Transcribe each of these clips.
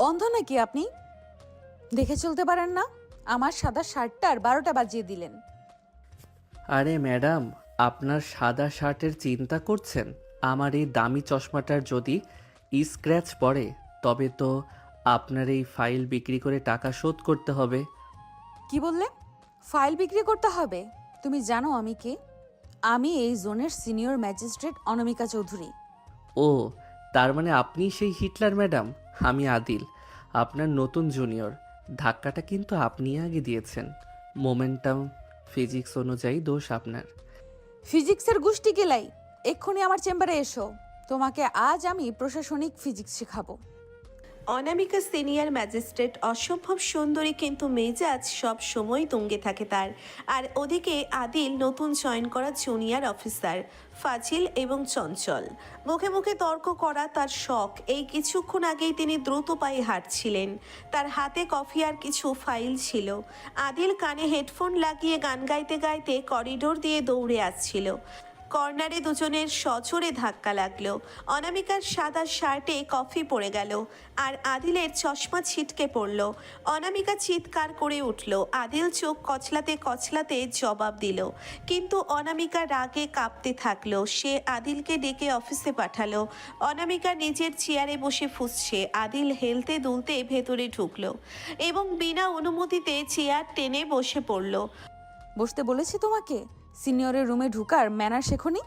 অন্ধ নাকি আপনি? দেখে চলতে পারেন না? আমার সাদা শার্টটার 12টা বাজিয়ে দিলেন। আরে ম্যাডাম, আপনার সাদা শার্টের চিন্তা করছেন? আমার এই দামি চশমাটার যদি স্ক্র্যাচ পড়ে তবে তো আপনার এই ফাইল বিক্রি করে টাকা শোধ করতে হবে। কি বললে? ফাইল বিক্রি করতে হবে? তুমি জানো আমি কে? আমি এই জোনের সিনিয়র ম্যাজিস্ট্রেট অনামিকা চৌধুরী। ও, তার মানে আপনি সেই হিটলার ম্যাডাম। আমি আদিল, আপনার নতুন জুনিয়র। ধাক্কাটা কিন্তু আপনি আগে দিয়েছেন। মোমেন্টাম ফিজিক্স অনুযায়ী দোষ আপনার। ফিজিক্সের গুষ্টি গেলাই, এক্ষুনি আমার চেম্বারে এসো। তোমাকে আজ আমি প্রশাসনিক ফিজিক্স শেখাবো। অনামিকা সিনিয়র ম্যাজিস্ট্রেট অসম্ভব সুন্দরী, কিন্তু মেজাজ সব সময় তুঙ্গে থাকে তার। আর ওদিকে আদিল নতুন জয়েন করা জুনিয়র অফিসার, ফাজিল এবং চঞ্চল। মুখে মুখে তর্ক করা তার শখ। এই কিছুক্ষণ আগেই তিনি দ্রুত পায়ে হাঁটছিলেন। তার হাতে কফি আর কিছু ফাইল ছিল। আদিল কানে হেডফোন লাগিয়ে গান গাইতে গাইতে করিডোর দিয়ে দৌড়ে আসছিল। কর্নারে দুজনের সজোরে ধাক্কা লাগলো। অনামিকার সাদা শার্টে কফি পড়ে গেল আর আদিলের চশমা ছিটকে পড়ল। অনামিকা চিৎকার করে উঠল। আদিল চোখ কচলাতে কচলাতে জবাব দিল, কিন্তু অনামিকা রাগে কাঁপতে থাকলো। সে আদিলকে ডেকে অফিসে পাঠালো। অনামিকা নিজের চেয়ারে বসে ফুঁসছে। আদিল হেলতে দুলতে ভেতরে ঢুকলো এবং বিনা অনুমতিতে চেয়ার টেনে বসে পড়ল। বসতে বলেছি তোমাকে? সিনিয়রের রুমে ঢুকার ম্যানার শেখনি?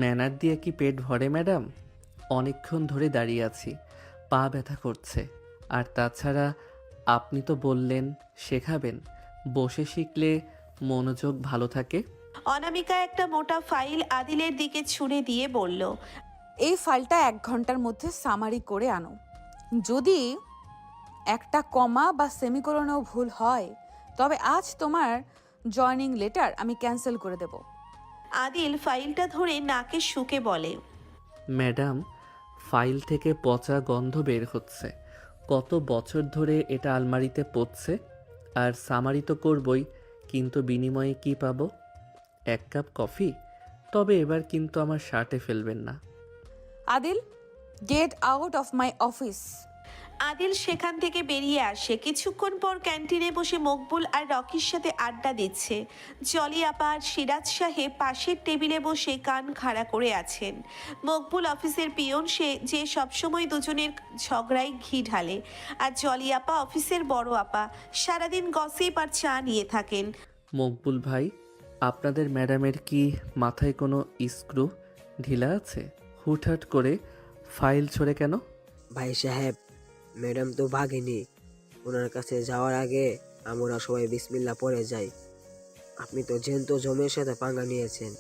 ম্যানার দিয়ে কি পেট ভরে ম্যাডাম? অনেকক্ষণ ধরে দাঁড়িয়ে আছি, পা ব্যথা করছে। আর তাছাড়া আপনি তো বললেন শেখাবেন, বসে শিখলে মনোযোগ ভালো থাকে। অনামিকা একটা মোটা ফাইল আদিলের দিকে ছুঁড়ে দিয়ে বলল, এই ফাইলটা 1 ঘন্টার মধ্যে সামারি করে আনো। যদি একটা কমা বা সেমিকোলনেও ভুল হয় তবে আজ তোমার জয়নিং লেটার আমি ক্যান্সেল করে দেব। আদিল ফাইলটা ধরে নাকে শুকে বলে, ম্যাডাম, ফাইল থেকে পচা গন্ধ বের হচ্ছে। কত বছর ধরে এটা আলমারিতে পড়ছে। আর সামারি তো করবই, কিন্তু বিনিময়ে কি পাবো? 1 কাপ কফি? তবে এবার কিন্তু আমার শার্টে ফেলবেন না। Adil, get out of my office. Adil সেখান থেকে বেরিয়ে আসে। কিছুক্ষণ পর ক্যান্টিনে বসে মকবুল আর রকির সাথে আড্ডা দিচ্ছে। জলি আপা আর সিরাজ সাহেব পাশের টেবিলে বসে কান খাড়া করে আছেন। মকবুল অফিসের পিয়ন, সে যে সবসময় দুজনের ঝগড়ায় ঘি ঢালে। আর জলি আপা অফিসের বড় আপা, সারাদিন গসিপ আর চা নিয়ে থাকেন। মকবুল ভাই, আপনাদের ম্যাডামের কি মাথায় কোনো স্ক্রু ঢিলা আছে? হুটহাট করে ফাইল ছড়ে কেন? ভাই সাহেব, ম্যাডাম তো ভাগেনি। ওনার কাছে যাওয়ার আগে আমরা সবাই বিসমিল্লাহ পড়ে যাই। আপনি তো জ্যান্ত জমের সাথে পাঙ্গা নিয়েছেন।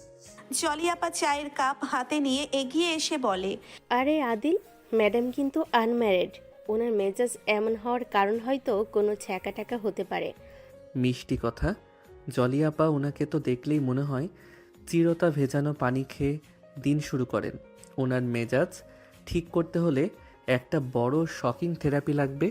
জলি আপা চায়ের কাপ হাতে নিয়ে এগিয়ে এসে বলে, আরে আদিল, ম্যাডাম কিন্তু আনম্যারিড। ওনার মেজাজ এমন হওয়ার কারণ হয়তো কোনো ছ্যাঁকা ট্যাকা হতে পারে। মিষ্টি কথা। জলিয়াপা ওনাকে তো দেখলেই মনে হয় চিরতা ভেজানো পানি খেয়ে দিন শুরু করেন। ওনার মেজাজ ঠিক করতে হলে একটা বড় শকিং থেরাপি লাগবে।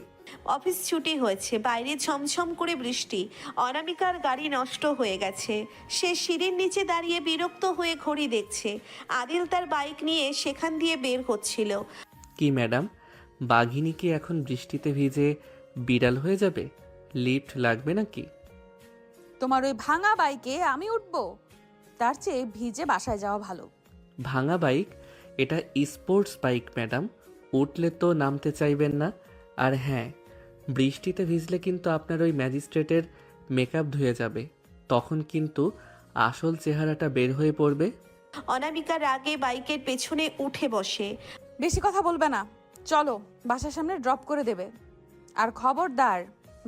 অফিস ছুটি হয়েছে, বাইরে ঝমঝম করে বৃষ্টি। অনামিকার গাড়ি নষ্ট হয়ে গেছে। সে সিঁড়ির নিচে দাঁড়িয়ে বিরক্ত হয়ে ঘড়ি দেখছে। আদিল তার বাইক নিয়ে সেখান দিয়ে বের হচ্ছিল। কি ম্যাডাম, বাঘিনী কি এখন বৃষ্টিতে ভিজে বিড়াল হয়ে যাবে? লিফট লাগবে নাকি? তোমার ওই ভাঙা বাইকে আমি উঠবো? তার চেয়ে ভিজে বাসায় যাওয়া ভালো। ভাঙা বাইক? এটা স্পোর্টস বাইক ম্যাডাম, উঠলে তো নামতে চাইবেন না। আর হ্যাঁ, বৃষ্টিতে ভিজলে কিন্তু আপনার ওই ম্যাজিস্ট্রেটের মেকআপ ধুয়ে যাবে। তখন কিন্তু আসল চেহারাটা বের হয়ে পড়বে। অনামিকা রাগে বাইকের পেছনে উঠে বসে। বেশি কথা বলবে না, চলো বাসার সামনে ড্রপ করে দেবে। আর খবরদার,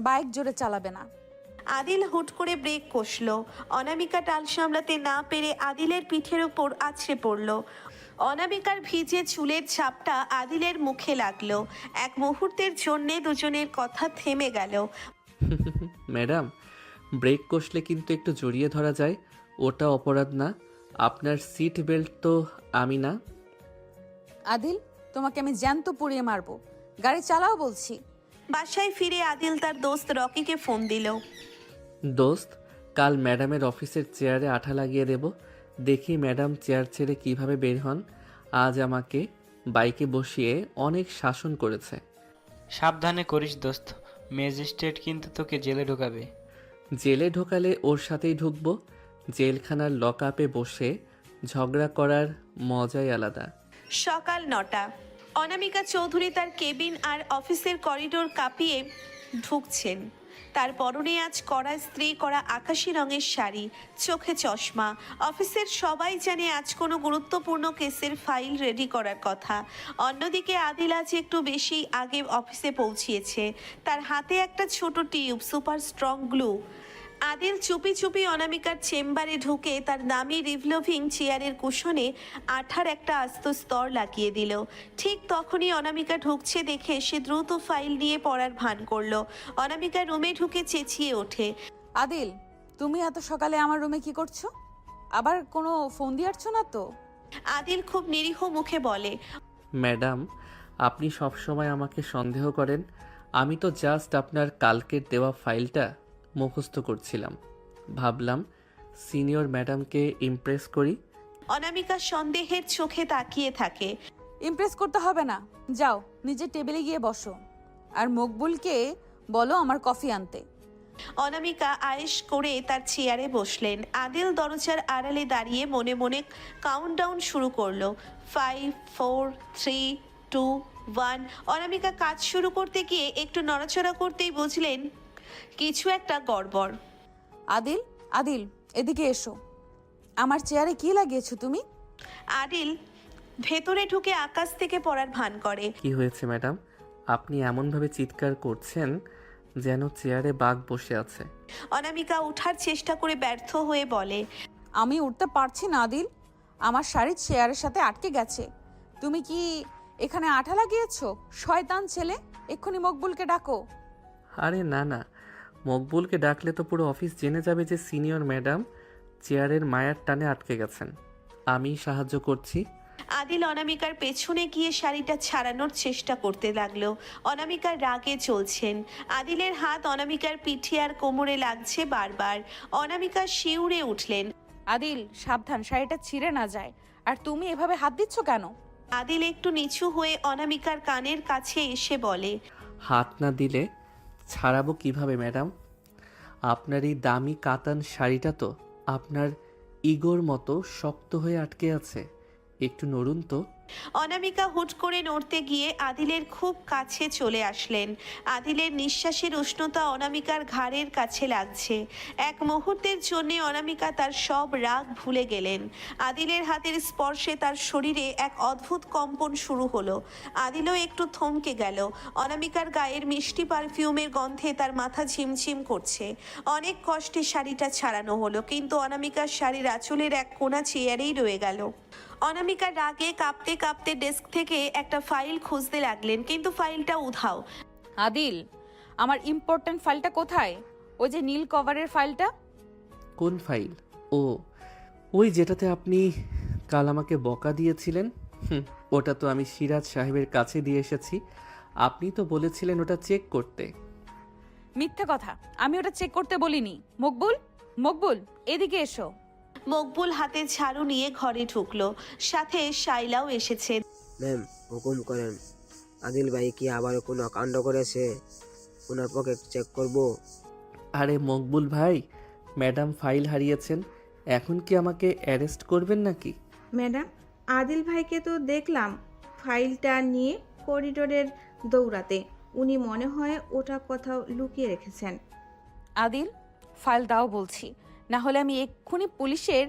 বাইক জোরে চালাবে না। আদিল হুট করে ব্রেক কষল। অনামিকা টাল সামলাতে না পেরে আদিলের পিঠের ওপর আছড়ে পড়ল। অনামিকার ভিজে চুলের ছাপটা আদিলের মুখে লাগলো। এক মুহূর্তের জন্যে দুজনের কথা থেমে গেল। ম্যাডাম, ব্রেক কষলে কিন্তু একটু জড়িয়ে ধরা যায়, ওটা অপরাধ না। আপনার সিট বেল্ট তো আমি না। আদিল, তোমাকে আমি জ্যান্ত পুড়িয়ে মারবো। গাড়ি চালাও বলছি। বাসায় ফিরে আদিল তার দোস্ত রকিকে ফোন দিল। দোস্ত, কাল ম্যাডামের অফিসের চেয়ারে আঠা লাগিয়ে দেব। দেখি ম্যাডাম চেয়ার ছেড়ে কিভাবে বের হন। আজ আমাকে বাইকে বসিয়ে অনেক শাসন করেছে। সাবধানে করিস দোস্ত, ম্যাজিস্ট্রেট কিন্তু তোকে জেলে ঢোকাবে। জেলে ঢোকালে ওর সাথেই ঢুকবো। জেলখানার লকআপে বসে ঝগড়া করার মজাই আলাদা। সকাল 9টা। অনামিকা চৌধুরী তার কেবিন আর অফিসের করিডোর কাঁপিয়ে ঢুকছেন। তার পরনে আজ কড়া স্ত্রী করা আকাশি রঙের শাড়ি, চোখে চশমা। অফিসের সবাই জানে আজ কোনো গুরুত্বপূর্ণ কেসের ফাইল রেডি করার কথা। অন্যদিকে আদিল আজ একটু বেশি আগে অফিসে পৌঁছিয়েছে। তার হাতে একটা ছোট tube, super strong glue. Adil চুপি চুপি অনামিকার চেম্বারে ঢুকে তার দামি রিভলভিং চেয়ারের কুশনে আঠার একটা আস্ত স্তর লাগিয়ে দিল। ঠিক তখনই অনামিকা ঢুকছে দেখে সে দ্রুত ফাইল নিয়ে পড়ার ভান করলো। অনামিকা রুমে ঢুকে চেঁচিয়ে ওঠে, আদিল, তুমি এত সকালে আমার রুমে কি করছো? আবার কোনো ফোন দিয়ে আসছো না তো? আদিল খুব নিরীহ মুখে বলে, ম্যাডাম, আপনি সবসময় আমাকে সন্দেহ করেন। আমি তো জাস্ট আপনার কালকের দেওয়া ফাইলটা মুখস্থ করছিলাম। ভাবলাম সিনিয়র ম্যাডামকে ইমপ্রেস করি। অনামিকা সন্দেহের চোখে তাকিয়ে থাকে। ইমপ্রেস করতে হবে না, যাও নিজের টেবিলে গিয়ে বসো। আর মকবুলকে বলো আমার কফি আনতে। অনামিকা আয়েশ করে তার চেয়ারে বসলেন। আদিল দরজার আড়ালে দাঁড়িয়ে মনে মনে কাউন্টডাউন শুরু করলো। 5, 4, 3, 2, 1। অনামিকা কাজ শুরু করতে গিয়ে একটু নড়াচড়া করতেই বুঝলেন কিছু একটা গড়বড়। আদিল, আদিল, এদিকে এসো। আমার চেয়ারে কি লাগিয়েছো তুমি? আদিল ভেতরে ঢুকে আকাশ থেকে পড়ার ভান করে। কি হয়েছে ম্যাডাম? আপনি এমনভাবে চিৎকার করছেন যেন চেয়ারে বাঘ বসে আছে। অনামিকা ওঠার চেষ্টা করে ব্যর্থ হয়ে বলে, আমি উঠতে পারছি না আদিল, আমার শাড়ি চেয়ারের সাথে আটকে গেছে। তুমি কি এখানে আঠা লাগিয়েছো? শয়তান ছেলে, এক্ষুনি মকবুলকে ডাকো। আরে না না, মকবুলকে ডাকলে তো পুরো অফিস জেনে যাবে যে সিনিয়র ম্যাডাম চেয়ারের মায়ার টানে আটকে গেছেন। আমি সাহায্য করছি। আদিল অনামিকার পেছনে গিয়ে শাড়িটা ছাড়ানোর চেষ্টা করতে লাগলো। অনামিকার রাগে চলছেন। আদিলের হাত অনামিকার পিঠে আর কোমরে লাগছে বারবার। অনামিকা শিউরে উঠলেন। আদিল, সাবধান, শাড়িটা ছিঁড়ে না যায়। আর তুমি এভাবে হাত দিচ্ছ কেন? আদিল একটু নিচু হয়ে অনামিকার কানের কাছে এসে বলে, হাত না দিলে ছাড়াবো কিভাবে ম্যাডাম? আপনার এই দামি কাতান শাড়িটা তো আপনার ইগোর মতো শক্ত হয়ে আটকে আছে। একটু নড়ুন তো। অনামিকা হুট করে নড়তে গিয়ে আদিলের খুব কাছে চলে আসলেন। আদিলের নিঃশ্বাসের উষ্ণতা অনামিকার ঘাড়ের কাছে লাগছে। এক মুহূর্তের জন্য অনামিকা তার সব রাগ ভুলে গেলেন। আদিলের হাতের স্পর্শে তার শরীরে এক অদ্ভুত কম্পন শুরু হলো। আদিলও একটু থমকে গেল। অনামিকার গায়ের মিষ্টি পারফিউমের গন্ধে তার মাথা ঝিমঝিম করছে। অনেক কষ্টে শাড়িটা ছাড়ানো হলো, কিন্তু অনামিকার শাড়ির আঁচলের এক কোণা চেয়ারেই রয়ে গেল। অনামিকা রাগে কাঁপতে কাঁপতে ডেস্ক থেকে একটা ফাইল খুঁজতে লাগলেন, কিন্তু ফাইলটা উধাও। আদিল, আমার ইম্পর্ট্যান্ট ফাইলটা কোথায়? ওই যে নীল কভারের ফাইলটা। কোন ফাইল? ও, ওই যেটাতে আপনি কাল আমাকে বকা দিয়েছিলেন। ওটা তো আমি সিরাজ সাহেবের কাছে দিয়ে এসেছি। আপনি তো বলেছিলেন ওটা চেক করতে। মিথ্যা কথা, আমি ওটা চেক করতে বলিনি। মকবুল, মকবুল, এদিকে এসো। মকবুল হাতে ঝাড়ু নিয়ে ঘরে ঢুকলো, সাথে শাইলাও এসেছে। ম্যাম, হুকুম করেন। আদিল ভাই কি আবারও কোনো কাণ্ড করেছে? ওনার পকেট চেক করব? আরে মকবুল ভাই, ম্যাডাম ফাইল হারিয়েছেন, এখন কি আমাকে অ্যারেস্ট করবেন নাকি? ম্যাডাম, আদিল ভাইকে তো দেখলাম ফাইলটা নিয়ে করিডোরের দৌড়াতে। উনি মনে হয় ওটা কোথাও লুকিয়ে রেখেছেন। আদিল, ফাইল দাও বলছি, না হলে আমি এক্ষুনি পুলিশের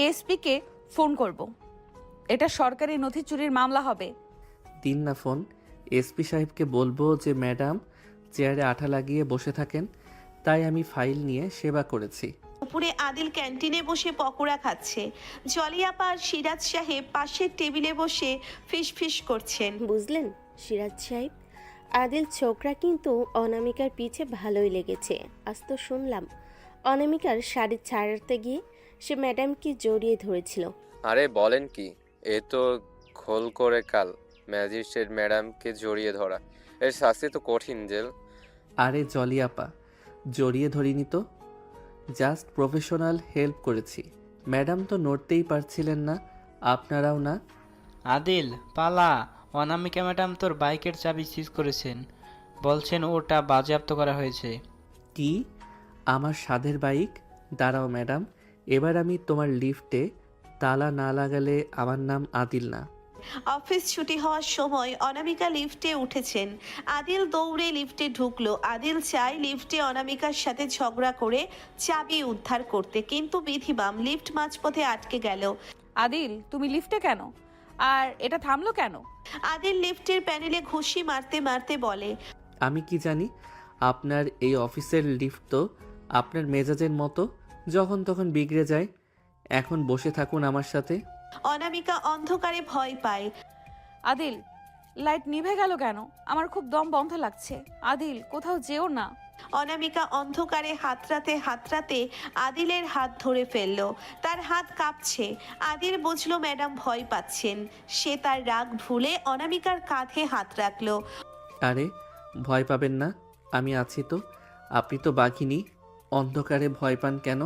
এএসপিকে ফোন করব। এটা সরকারি নথি চুরির মামলা হবে। দিন না ফোন। এসপি সাহেবকে বলবো যে ম্যাডাম চেয়ারে আঠা লাগিয়ে বসে থাকেন, তাই আমি ফাইল নিয়ে সেবা করেছি। উপরে আদিল ক্যান্টিনে বসে পকোড়া খাচ্ছে। জলিয়াপা আর সিরাজ সাহেব পাশের টেবিলে বসে ফিসফিস করছেন। বুঝলেন সিরাজ সাহেব, আদিল ছোকরা কিন্তু অনামিকার পিছে ভালোই লেগেছে। আজ তো শুনলাম অনামিকার শাড়ি ছাড়াতে গিয়ে সে ম্যাডামকে জড়িয়ে ধরেছিল। আরে বলেন কি, এ তো খোল করে কাল ম্যাজিস্ট্রেট ম্যাডামকে জড়িয়ে ধরা, এর শাস্তি তো কঠিন, জেল। আরে জলিয়াপা, জড়িয়ে ধরিনি তো, জাস্ট প্রফেশনাল হেল্প করেছি। ম্যাডাম তো নড়তেই পারছিলেন না, আপনারাও না। আদিল পালা, অনামিকা ম্যাডাম তোর বাইকের চাবি সিজ করেছেন। বলছেন ওটা বাজেয়াপ্ত করা হয়েছে। কি? আমার স্বাদের বাইক? দাঁড়াও ম্যাডাম, এবার আমি তোমার লিফটে তালা না লাগালে আমার নাম আদিল না। অফিস ছুটি হওয়ার সময় অনামিকা লিফটে উঠেছেন। আদিল দৌড়ে লিফটে ঢুকলো। আদিল চায় লিফটে অনামিকার সাথে ঝগড়া করে চাবি উদ্ধার করতে, কিন্তু বিধিবাম লিফট মাঝপথে আটকে গেল। আদিল, তুমি লিফটে কেন? আর এটা থামলো কেন? আদিল লিফটের প্যানেলে ঘুষি মারতে মারতে বলে, আমি কি জানি, আপনার এই অফিসের লিফট তো আপনার মেজাজের মতো, যখন তখন বিগড়ে যায়। এখন বসে থাকুন আমার সাথে। অনামিকা অন্ধকারে ভয় পায়। আদিল, লাইট নিভে গেল কেন? আমার খুব দম বন্ধ লাগছে। আদিল, কোথাও যেও না। অনামিকা অন্ধকারে হাতড়াতে হাতড়াতে আদিলের হাত ধরে ফেলল। তার হাত কাঁপছে। আদিল বুঝলো ম্যাডাম ভয় পাচ্ছেন। সে তার রাগ ভুলে অনামিকার কাঁধে হাত রাখলো। আরে ভয় পাবেন না, আমি আছি তো। আপনি তো বাঘিনী, অন্ধকারে ভয় পান কেন?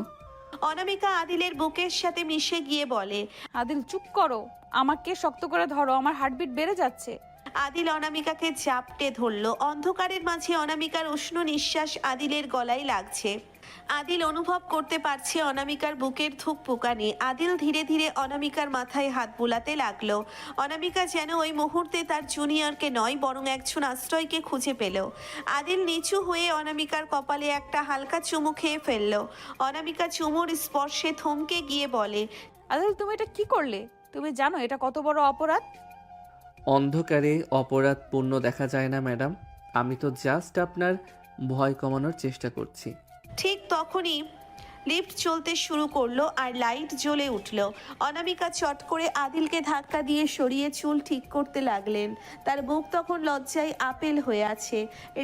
অনামিকা আদিলের বুকের সাথে মিশে গিয়ে বলে, আদিল, চুপ করো। আমাকে শক্ত করে ধরো, আমার হার্টবিট বেড়ে যাচ্ছে। আদিল অনামিকাকে চাপটে ধরল। অন্ধকারের মাঝে অনামিকার উষ্ণ নিঃশ্বাস আদিলের গলায় লাগছে। আদিল অনুভব করতে পারছে অনামিকার বুকের ধুকপুকানি। আদিল ধীরে ধীরে অনামিকার মাথায় হাত বুলাতে লাগলো। অনামিকা যেন ওই মুহূর্তে তার জুনিয়রকে নয়, বরং একজন আশ্রয়কে খুঁজে পেল। আদিল নিচু হয়ে অনামিকার কপালে একটা হালকা চুমু খেয়ে ফেলল। অনামিকা চুমুর স্পর্শে থমকে গিয়ে বলে, আদিল, তুমি এটা কি করলে? তুমি জানো এটা কত বড় অপরাধ? অন্ধকারে অপরাধ পূর্ণ দেখা যায় না ম্যাডাম, আমি তো জাস্ট আপনার ভয় কমানোর চেষ্টা করছি। ঠিক তখনই লিফট চলতে শুরু করলো আর লাইট জ্বলে উঠলো। অনামিকা চট করে আদিলকে ধাক্কা দিয়ে সরিয়ে চুল ঠিক করতে লাগলেন। তার বুক তখন লজ্জায় আপেল হয়ে আছে।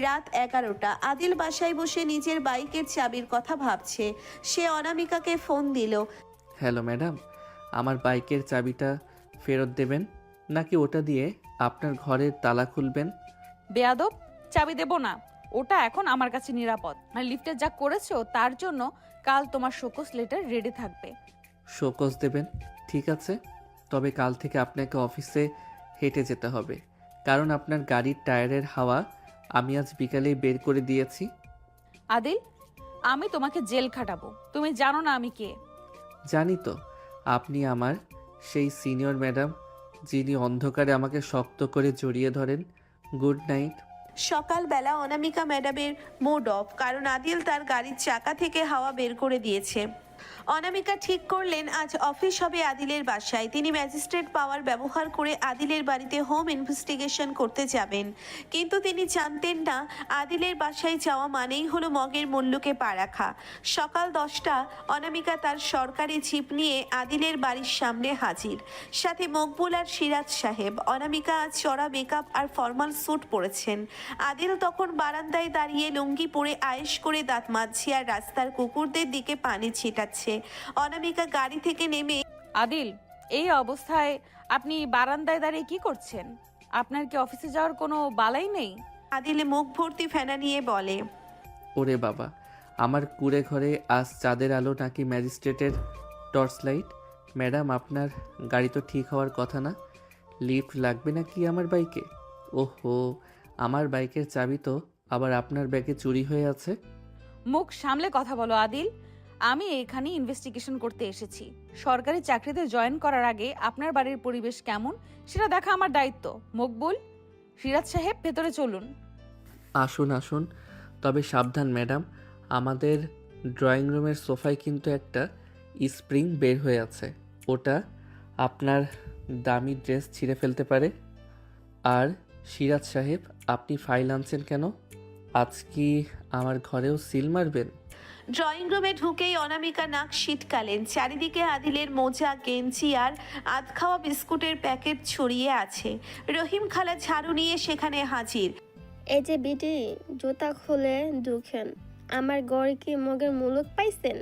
রাত 11টা। আদিল বাসায় বসে নিজের বাইকের চাবির কথা ভাবছে। সে অনামিকাকে ফোন দিল। হ্যালো ম্যাডাম, আমার বাইকের চাবিটা ফেরত দেবেন, নাকি ওটা দিয়ে আপনার ঘরের তালা খুলবেন? বেয়াদব, চাবি দেব না। ওটা এখন আমার কাছে নিরাপদ। আর লিফটে যা করেছো তার জন্য কাল তোমার শোকজ লেটার রেডি থাকবে। শোকজ দেবেন? ঠিক আছে, তবে কাল থেকে আপনাকে অফিসে হেঁটে যেতে হবে, কারণ আপনার গাড়ির টায়ারের হাওয়া আমি আজ বিকালেই বের করে দিয়েছি। আদিল, আমি তোমাকে জেল খাটাবো। তুমি জানো না আমি কে? জানি তো, আপনি আমার সেই সিনিয়র ম্যাডাম, যিনি অন্ধকারে আমাকে শক্ত করে জড়িয়ে ধরেন। Good night. সকালবেলা অনামিকা ম্যাডামের মুড অফ, কারণ আদিল তার গাড়ির চাকা থেকে হাওয়া বের করে দিয়েছে। অনামিকা ঠিক করলেন আজ অফিস হবে আদিলের বাসায়। তিনি ম্যাজিস্ট্রেট পাওয়ার ব্যবহার করে আদিলের বাড়িতে হোম ইনভেস্টিগেশন করতে যাবেন। কিন্তু তিনি জানতেন না আদিলের বাসায় যাওয়া মানেই হলো মগের মূল্যকে পা রাখা। সকাল 10টা। অনামিকা তার সরকারি জিপ নিয়ে আদিলের বাড়ির সামনে হাজির, সাথে মকবুল আর সিরাজ সাহেব। অনামিকা আজ চড়া মেকআপ আর ফর্মাল স্যুট পরেছেন। আদিল তখন বারান্দায় দাঁড়িয়ে লুঙ্গি পরে আয়েশ করে দাঁত মাজছে আর রাস্তার কুকুরদের দিকে পানি ছিটাচ্ছে। অনামিকা গাড়ি থেকে নেমে, আদিল, এই অবস্থায় আপনি বারান্দায় দাঁড়িয়ে কি করছেন? আপনার কি অফিসে যাওয়ার কোনো বালাই নেই? আদিল মুখ ভর্তি ফেনা নিয়ে বলে, ওরে বাবা, আমার কুড়ে ঘরে আজ চাঁদের আলো নাকি ম্যাজিস্ট্রেটের টর্চ লাইট? ম্যাডাম, আপনার গাড়ি তো ঠিক হওয়ার কথা না। লিফট লাগবে নাকি আমার বাইকে? ওহো, আমার বাইকের চাবি তো আবার আপনার ব্যাগে চুরি হয়ে আছে। মুখ সামলে কথা বলো আদিল। আমি এখানে ইনভেস্টিগেশন করতে এসেছি। সরকারি চাকরিতে জয়েন করার আগে আপনার বাড়ির পরিবেশ কেমন সেটা দেখা আমার দায়িত্ব। মকবুল, সিরাজ সাহেব, ভেতরে চলুন। আসুন আসুন, তবে সাবধান ম্যাডাম, আমাদের ড্রয়িং রুমের সোফায় কিন্তু একটা স্প্রিং বের হয়ে আছে, ওটা আপনার দামি ড্রেস ছিঁড়ে ফেলতে পারে। আর সিরাজ সাহেব, আপনি ফাইল আনছেন কেন? আজ কি আমার ঘরেও সিল মারবেন? ড্রয়িং রুমে ঢুকেই অনামিকা নাক শীতকালেন। চারিদিকে আদিলের মোজা, গেঞ্জি আর আধ খাওয়া বিস্কুটের প্যাকেট ছড়িয়ে আছে। রহিম খালা ঝাড়ু নিয়ে সেখানে হাজির। এই যে বিটি, জুতা খুলে ঢুকেন। আমার গড়ে কি মগের মুলুক পাইছেন?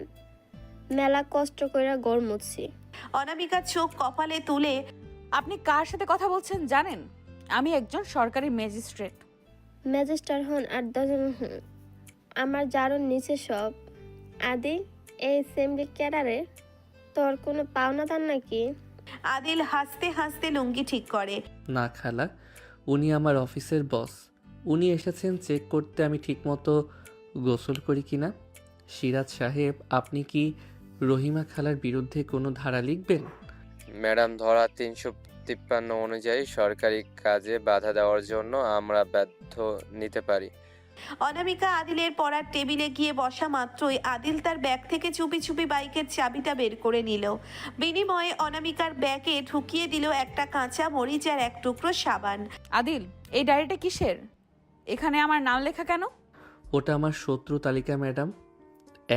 মেলা কষ্ট করে গড় মুছছি। অনামিকা চোখ কপালে তুলে, আপনি কার সাথে কথা বলছেন জানেন? আমি একজন সরকারি ম্যাজিস্ট্রেট। ম্যাজিস্টার হন আর 10 জন হন, আমার জারুর নিচে সব। আদি, এই সেমলি ক্যাডারে তোর কোনো পাওনা দান নাকি? আদিল হাসতে হাসতে লুঙ্গি ঠিক করে। না খালা, উনি আমার অফিসের বস, উনি এসেছেন চেক করতে আমি ঠিকমতো গোসল করি কিনা। সিরাজ সাহেব, আপনি কি রহিমা খালার বিরুদ্ধে কোনো ধারা লিখবেন? ম্যাডাম, ধারা 353 অনুযায়ী সরকারি কাজে বাধা দেওয়ার জন্য আমরা বাধ্য নিতে পারি। অনামিকা আদিলের পড়ার টেবিলে গিয়ে বসা মাত্রই আদিল তার ব্যাগ থেকে চুপি চুপি বাইকের চাবিটা বের করে নিল। বিনিময়ে অনামিকার ব্যাগে ঢুকিয়ে দিল একটা কাঁচা মরিচ আর এক টুকরো সাবান। আদিল, এই ডায়েরিটা কিসের? এখানে আমার নাম লেখা কেন? ওটা আমার শত্রু তালিকা ম্যাডাম।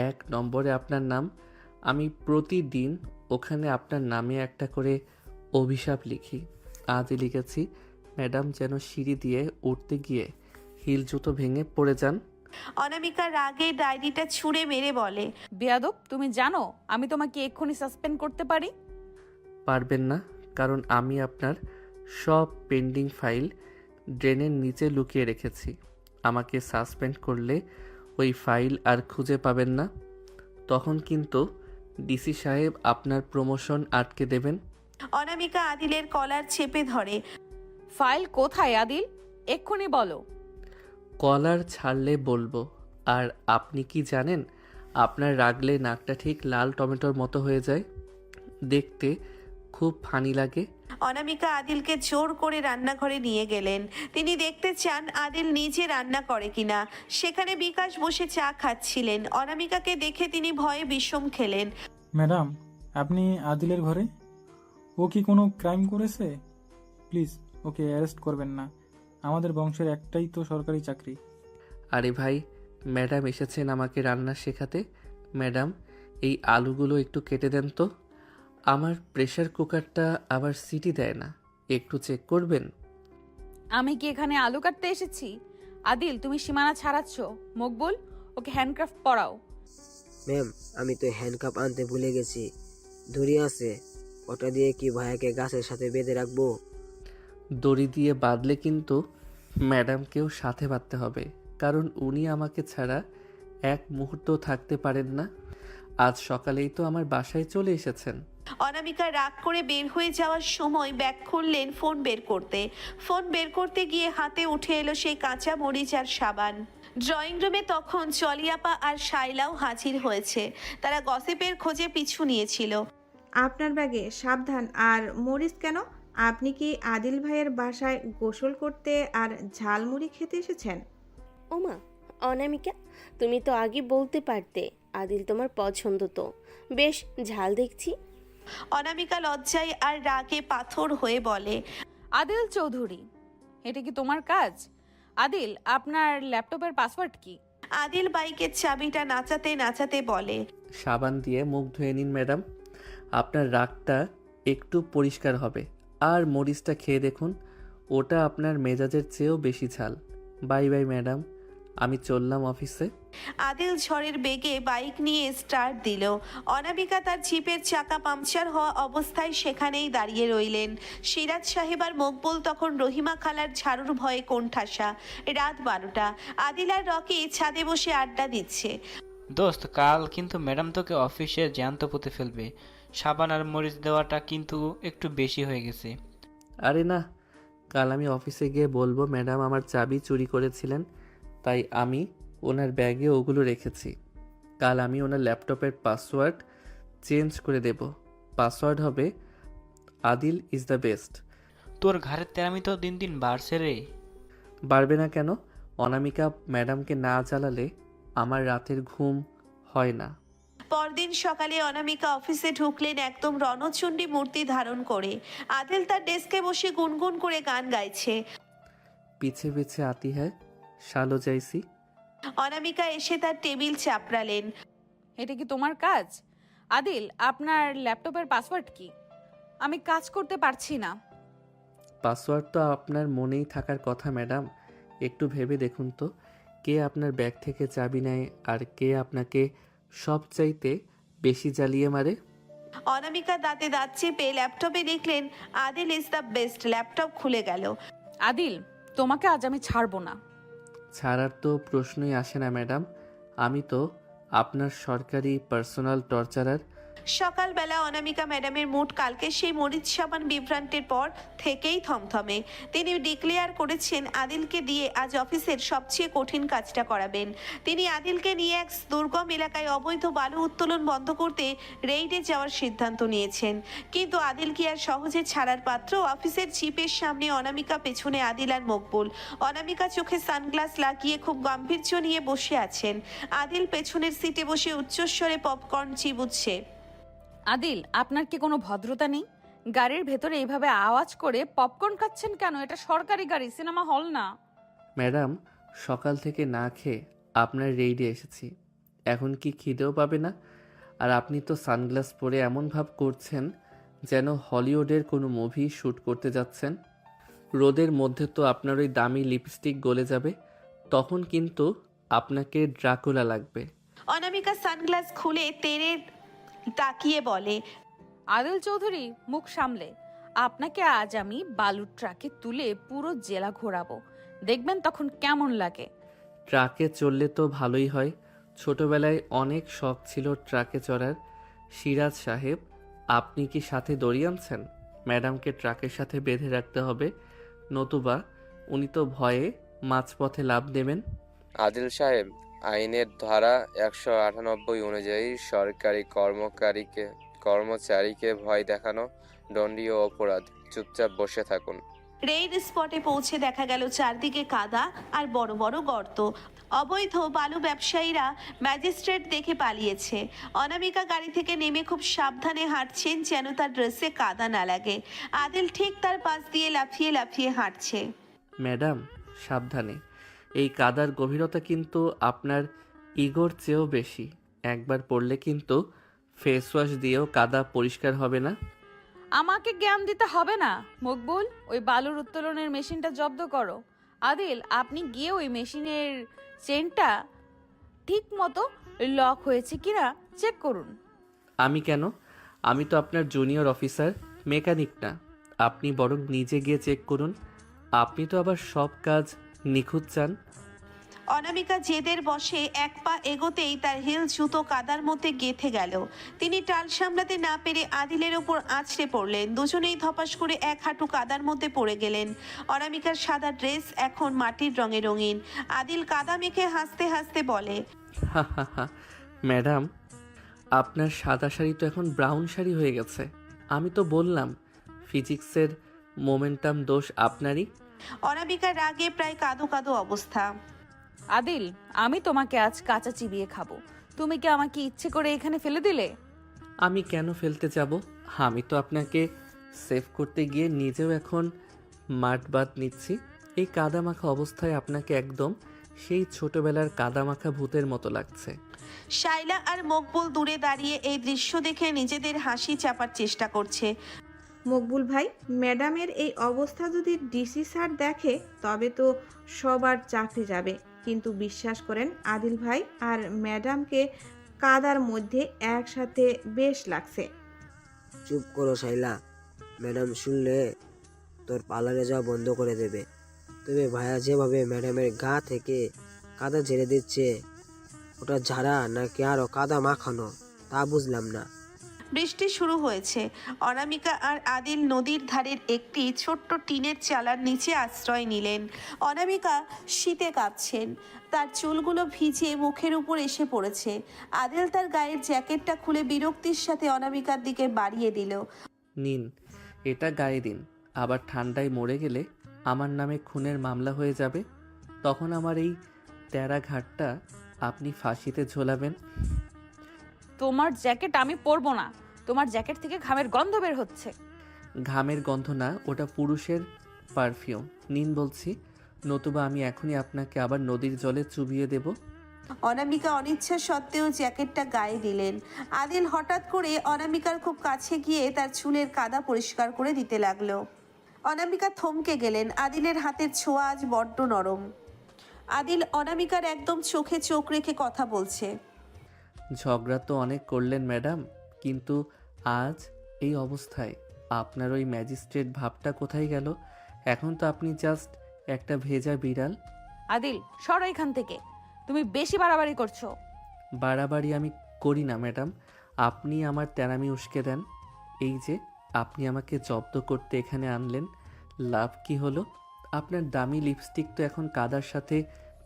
1 নম্বরে আপনার নাম। আমি প্রতিদিন ওখানে আপনার নামে একটা করে অভিশাপ লিখি। আজই লিখেছি, ম্যাডাম যেন সিঁড়ি দিয়ে উঠতে গিয়ে হিল জুতো ভেঙে পড়ে যান। অনামিকা রাগে ডায়েরিটা ছুঁড়ে মেরে বলে, বেয়াদব, তুমি জানো আমি তোমাকে এক্ষুনি সাসপেন্ড করতে পারি। পারবেন না, কারণ আমি আপনার সব পেন্ডিং ফাইল ড্রেনের নিচে লুকিয়ে রেখেছি। আমাকে সাসপেন্ড করলে ওই ফাইল আর খুঁজে পাবেন না। তখন কিন্তু ডিসি সাহেব আপনার প্রমোশন আটকে দেবেন। অনামিকা আদিলের কলার চেপে ধরে। ফাইল কোথায় আদিল? এক্ষুনি বলো। কলার ছাড়লে বলবো। আর আপনি কি জানেন, আপনার রাগলে নাকটা ঠিক লাল টমেটোর মতো হয়ে যায়, দেখতে খুব ফানি লাগে। অনামিকা আদিলকে জোর করে রান্নাঘরে নিয়ে গেলেন। তিনি দেখতে চান আদিল নিজে রান্না করে কিনা। সেখানে বিকাশ বসে চা খাচ্ছিলেন। অনামিকাকে দেখে তিনি ভয়ে বিষম খেলেন। ম্যাডাম, আপনি আদিলের ঘরে? ও কি কোনো ক্রাইম করেছে? প্লিজ ওকে অ্যারেস্ট করবেন না। আমাদের বংশের একটাই তো সরকারি চাকরি। আরে ভাই, ম্যাডাম এসেছেন আমাকে রান্না শেখাতে। ম্যাডাম, এই আলুগুলো একটু কেটে দেন তো। আমার প্রেসার কুকারটা আবার সিটি দেয় না, একটু চেক করবেন? আমি কি এখানে আলু কাটতে এসেছি? আদিল, তুমি সীমানা ছাড়াচ্ছ। মকবুল, ওকে হ্যান্ডক্রাফট পড়াও। ম্যাম, আমি তো হ্যান্ডকাপ আনতে ভুলে গেছি। দড়ি আছে, ওটা দিয়ে কি ভাইয়াকে গাছের সাথে বেঁধে রাখবো? দড়ি দিয়ে বাঁধলে কিন্তু ম্যাডামকেও সাথে বাঁধতে হবে, কারণ উনি আমাকে ছাড়া এক মুহূর্ত থাকতে পারেন না। আজ সকালেই তো আমার বাসায় চলে এসেছেন। অনামিকা রাগ করে বের হয়ে যাওয়ার সময় ব্যাগ খুললেন ফোন বের করতে। ফোন বের করতে গিয়ে হাতে উঠে এলো সেই কাঁচা মরিচ আর সাবান। ড্রয়িং রুমে তখন চলিয়াপা আর শাইলাও হাজির হয়েছে। তারা গসিপের খোঁজে পিছু নিয়েছিল। আপনার ব্যাগে সাবধান। আর মরিচ কেন? আপনি কি আদিল ভাইয়ের বাসায় গোসল করতে আর ঝালমুড়ি খেতে এসেছেন? ওমা, অনামিকা, তুমি তো আগে বলতে পারতে। আদিল তোমার পছন্দ তো। বেশ ঝাল দেখছি। অনামিকা লজ্জায় আর রাগে পাথর হয়ে বলে, আদিল চৌধুরী, এটা কি তোমার কাজ? আদিল, আপনার ল্যাপটপের পাসওয়ার্ড কি? আদিল বাইকের চাবিটা নাচাতে নাচাতে বলে, সাবান দিয়ে মুখ ধুয়ে নিন ম্যাডাম, আপনার রাগটা একটু পরিষ্কার হবে। আর মরিচটা খেয়ে দেখুন, ওটা আপনার মেজাজের চেয়েও বেশি ঝাল। বাই বাই ম্যাডাম, আমি চললাম অফিসে। আদিল ঝড়ের বেগে বাইক নিয়ে স্টার্ট দিল। অনামিকা তার জিপের চাকা পাংচার হওয়া অবস্থায় সেখানেই দাঁড়িয়ে রইলেন। সিরাজ সাহেব আর মকবুল তখন রহিমা খালার ঝাড়ুর ভয়ে কোণঠাসা। রাত 12টা। আদিল আর রকি ছাদে বসে আড্ডা দিচ্ছে। দোস্ত, কাল কিন্তু ম্যাডাম তোকে অফিসে জ্যান্ত পুঁতে ফেলবে। সাবান আর মরিচ দেওয়াটা কিন্তু একটু বেশি হয়ে গেছে। আরে না, কাল আমি অফিসে গিয়ে বলবো ম্যাডাম আমার চাবি চুরি করেছিলেন, তাই আমি ওনার ব্যাগে ওগুলো রেখেছি। কাল আমি ওনার ল্যাপটপের পাসওয়ার্ড চেঞ্জ করে দেব। পাসওয়ার্ড হবে আদিল ইজ দ্য বেস্ট। তোর ঘাড়ের তেরামি তো দিন দিন বাড়ছে রে। বাড়বে না কেন? অনামিকা ম্যাডামকে না জ্বালালে আমার রাতের ঘুম হয় না। পরদিন সকালে অনামিকা অফিসে ঢুকলেন একদম রণচণ্ডী মূর্তি ধারণ করে। আদিল তার ডেস্কে বসে গুনগুন করে গান গাইছে। পিছে পিছে আতি হ্যায় শালো যাইসি। অনামিকা এসে তার টেবিল চাপড়ালেন। এটা কি তোমার কাজ? আদিল, আপনার ল্যাপটপের পাসওয়ার্ড কি? আমি কাজ করতে পারছি না। পাসওয়ার্ড তো আপনার মনেই থাকার কথা ম্যাডাম। একটু ভেবে দেখুন তো, কে আপনার ব্যাগ থেকে চাবি নেয় আর কে আপনাকে সবচাইতে বেশি জ্বালিয়ে মারে? অনামিকা দাঁতে দাঁত চেপে ল্যাপটপে লিখলেন Adil is the best. Laptop খুলে গেল। আদিল, তোমাকে আজ আমি ছাড়বো না। ছাড়ার তো প্রশ্নই আসে না ম্যাডাম, আমি তো আপনার সরকারি পার্সোনাল টর্চারার। সকালবেলা অনামিকা ম্যাডামের মুড কালকে সেই মরিচ সাবান বিভ্রান্তের পর থেকেই থমথমে। তিনি ডিক্লেয়ার করেছেন আদিলকে দিয়ে আজ অফিসের সবচেয়ে কঠিন কাজটা করাবেন। তিনি আদিলকে নিয়ে এক দুর্গম এলাকায় অবৈধ বালু উত্তোলন বন্ধ করতে রেইডে যাওয়ার সিদ্ধান্ত নিয়েছেন। কিন্তু আদিল কি আর সহজে ছাড়ার পাত্র? অফিসের জিপের সামনে অনামিকা, পেছনে আদিল আর মকবুল। অনামিকা চোখে সানগ্লাস লাগিয়ে খুব গাম্ভীর্য নিয়ে বসে আছেন। আদিল পেছনের সিটে বসে উচ্চস্বরে পপকর্ন চিবুচ্ছে। আদিল, আপনার কি কোনো ভদ্রতা নেই? গাড়ির ভেতরে এইভাবে আওয়াজ করে পপকর্ন খাচ্ছেন কেন? এটা সরকারি গাড়ি, সিনেমা হল না। ম্যাডাম, সকাল থেকে না খেয়ে আপনার রেইডে এসেছি, এখন কি খিদেও পাবে না? আর আপনি তো সানগ্লাস পরে এমন ভাব করছেন যেন হলিউডের কোনো মুভি শ্যুট করতে যাচ্ছেন। রোদের মধ্যে তো আপনার ওই দামি লিপস্টিক গলে যাবে, তখন কিন্তু আপনাকে ড্রাকুলা লাগবে। অনামিকা সানগ্লাস খুলে তেরে তাকিয়ে বলে, আদিল চৌধুরী, মুখ সামলে। আপনাকে আজ আমি বালুর ট্রাকে তুলে পুরো জেলা ঘোরাবো, দেখবেন তখন কেমন লাগে। ট্রাকে চললে তো ভালোই হয়, ছোটবেলায় অনেক শখ ছিল ট্রাকে চড়ার। সিরাজ সাহেব, আপনি কি সাথে দড়ি আনছেন? ম্যাডামকে ট্রাকের সাথে বেঁধে রাখতে হবে, নতুবা উনি তো ভয়ে মাঝপথে লাফ দেবেন। আদিল সাহেব, আইনের ধারা 198 অনুযায়ী সরকারি কর্মচারীকে ভয় দেখানো দণ্ডনীয় অপরাধ। চুপচাপ বসে থাকুন। রেইড স্পটে পৌঁছে দেখা গেল চারদিকে কাদা আর বড় বড় গর্ত। অবৈধ বালু ব্যবসায়ীরা ম্যাজিস্ট্রেট দেখে পালিয়েছে। অনামিকা গাড়ি থেকে নেমে খুব সাবধানে হাঁটছেন যেন তার ড্রেসে কাদা না লাগে। আদিল ঠিক তার পাশ দিয়ে লাফিয়ে লাফিয়ে হাঁটছে। ম্যাডাম, সাবধানে, এই কাদার গভীরতা কিন্তু আপনার ইগোর চেয়েও বেশি। একবার পড়লে কিন্তু ফেস ওয়াশ দিয়েও কাদা পরিষ্কার হবে না। আমাকে জ্ঞান দিতে হবে না মকবুল, ওই বালুর উত্তোলনের মেশিনটা জব্দ করো। আদিল, আপনি গিয়ে ওই মেশিনের চেনটা ঠিক মতো লক হয়েছে কিনা চেক করুন। আমি কেন? আমি তো আপনার জুনিয়র অফিসার, মেকানিক না। আপনি বরং নিজে গিয়ে চেক করুন। আপনি তো আবার সব কাজ নিখুঁত চান। অনামিকা জেদের বসে এক পা এগোতেই তার হিল জুতো কাদার মধ্যে গেঁথে গেল। তিনি টাল সামলাতে না পেরে আদিলের ওপর আছড়ে পড়লেন। দুজনেই ধপাস করে এক হাঁটু কাদার মধ্যে পড়ে গেলেন। অনামিকার সাদা ড্রেস এখন মাটির রঙে রঙিন। আদিল কাদা মেখে হাসতে হাসতে বলে, হা হা হা। ম্যাডাম, আপনার সাদা শাড়ি তো এখন ব্রাউন শাড়ি হয়ে গেছে। আমি তো বললাম ফিজিক্সের মোমেন্টাম দোষ আপনারই। অনামিকার রাগে প্রায় কাঁদো কাঁদো অবস্থা। আদিল, আমি তোমাকে আজ কাঁচা চিবিয়ে খাবো। তুমি কি আমাকে ইচ্ছে করে এখানে ফেলে দিলে? আমি কেন ফেলতে যাব? আমি তো আপনাকে সেভ করতে গিয়ে নিজেও এখন মাঠবাদ নিচ্ছি। এই কাদামাখা অবস্থায় আপনাকে একদম সেই ছোটবেলার কাদামাখা ভূতের মতো লাগছে। শাইলা আর মকবুল দূরে দাঁড়িয়ে এই দৃশ্য দেখে নিজেদের হাসি চাপার চেষ্টা করছে। মকবুল ভাই, ম্যাডামের এই অবস্থা যদি ডিসি স্যার দেখে তবে তো সবার চাকরি যাবে। কিন্তু বিশ্বাস করেন আদিল ভাই আর ম্যাডামকে কাদার মধ্যে একসাথে বেশ লাগছে। চুপ করো শাইলা, ম্যাডাম শুনলে তোর পার্লারে যাওয়া বন্ধ করে দেবে। তবে ভাইয়া যেভাবে ম্যাডামের গা থেকে কাদা ঝেড়ে দিচ্ছে, ওটা ঝাড়া নাকি আরো কাদা মাখানো তা বুঝলাম না। বৃষ্টি শুরু হয়েছে। অনামিকা আর আদিল নদীর ধারের একটি ছোট্ট টিনের চালার নিচে আশ্রয় নিলেন। অনামিকা শীতে কাঁপছেন, তার চুলগুলো ভিজে মুখের উপর এসে পড়েছে। আদিল তার গায়ের জ্যাকেটটা খুলে বিরক্তির সাথে অনামিকার দিকে বাড়িয়ে দিল। নিন, এটা গায়ে দিন। আবার ঠান্ডায় মরে গেলে আমার নামে খুনের মামলা হয়ে যাবে। তখন আমার এই তেরা ঘাটটা আপনি ফাঁসিতে ঝোলাবেন। তোমার জ্যাকেট আমি পরবো না। তোমার জ্যাকেট থেকে ঘামের গন্ধ বের হচ্ছে। ঘামের গন্ধ না, ওটা পুরুষের পারফিউম। নিন বলছি, নতুবা আমি এখনই আপনাকে আবার নদীর জলে চুবিয়ে দেব। অনামিকা অনিচ্ছা সত্ত্বেও জ্যাকেটটা গায়ে দিলেন। আদিল হঠাৎ করে অনামিকার খুব কাছে গিয়ে তার চুলের কাদা পরিষ্কার করে দিতে লাগলো। অনামিকা থমকে গেলেন। আদিলের হাতের ছোঁয়া আজ বড্ড নরম। আদিল অনামিকার একদম চোখে চোখ রেখে কথা বলছে। ঝগড়া তো অনেক করলেন ম্যাডাম, কিন্তু আজ এই অবস্থায় আপনার ওই ম্যাজিস্ট্রেট ভাবটা কোথায় গেল? এখন তো আপনি জাস্ট একটা ভেজা বিড়াল। আদিল, সরো এখান থেকে, তুমি বেশি বাড়াবাড়ি করছো। বাড়াবাড়ি আমি করি না ম্যাডাম, আপনি আমার তেরামি উস্কে দেন। এই যে আপনি আমাকে জব্দ করতে এখানে আনলেন, লাভ কি হলো? আপনার দামি লিপস্টিক তো এখন কাদার সাথে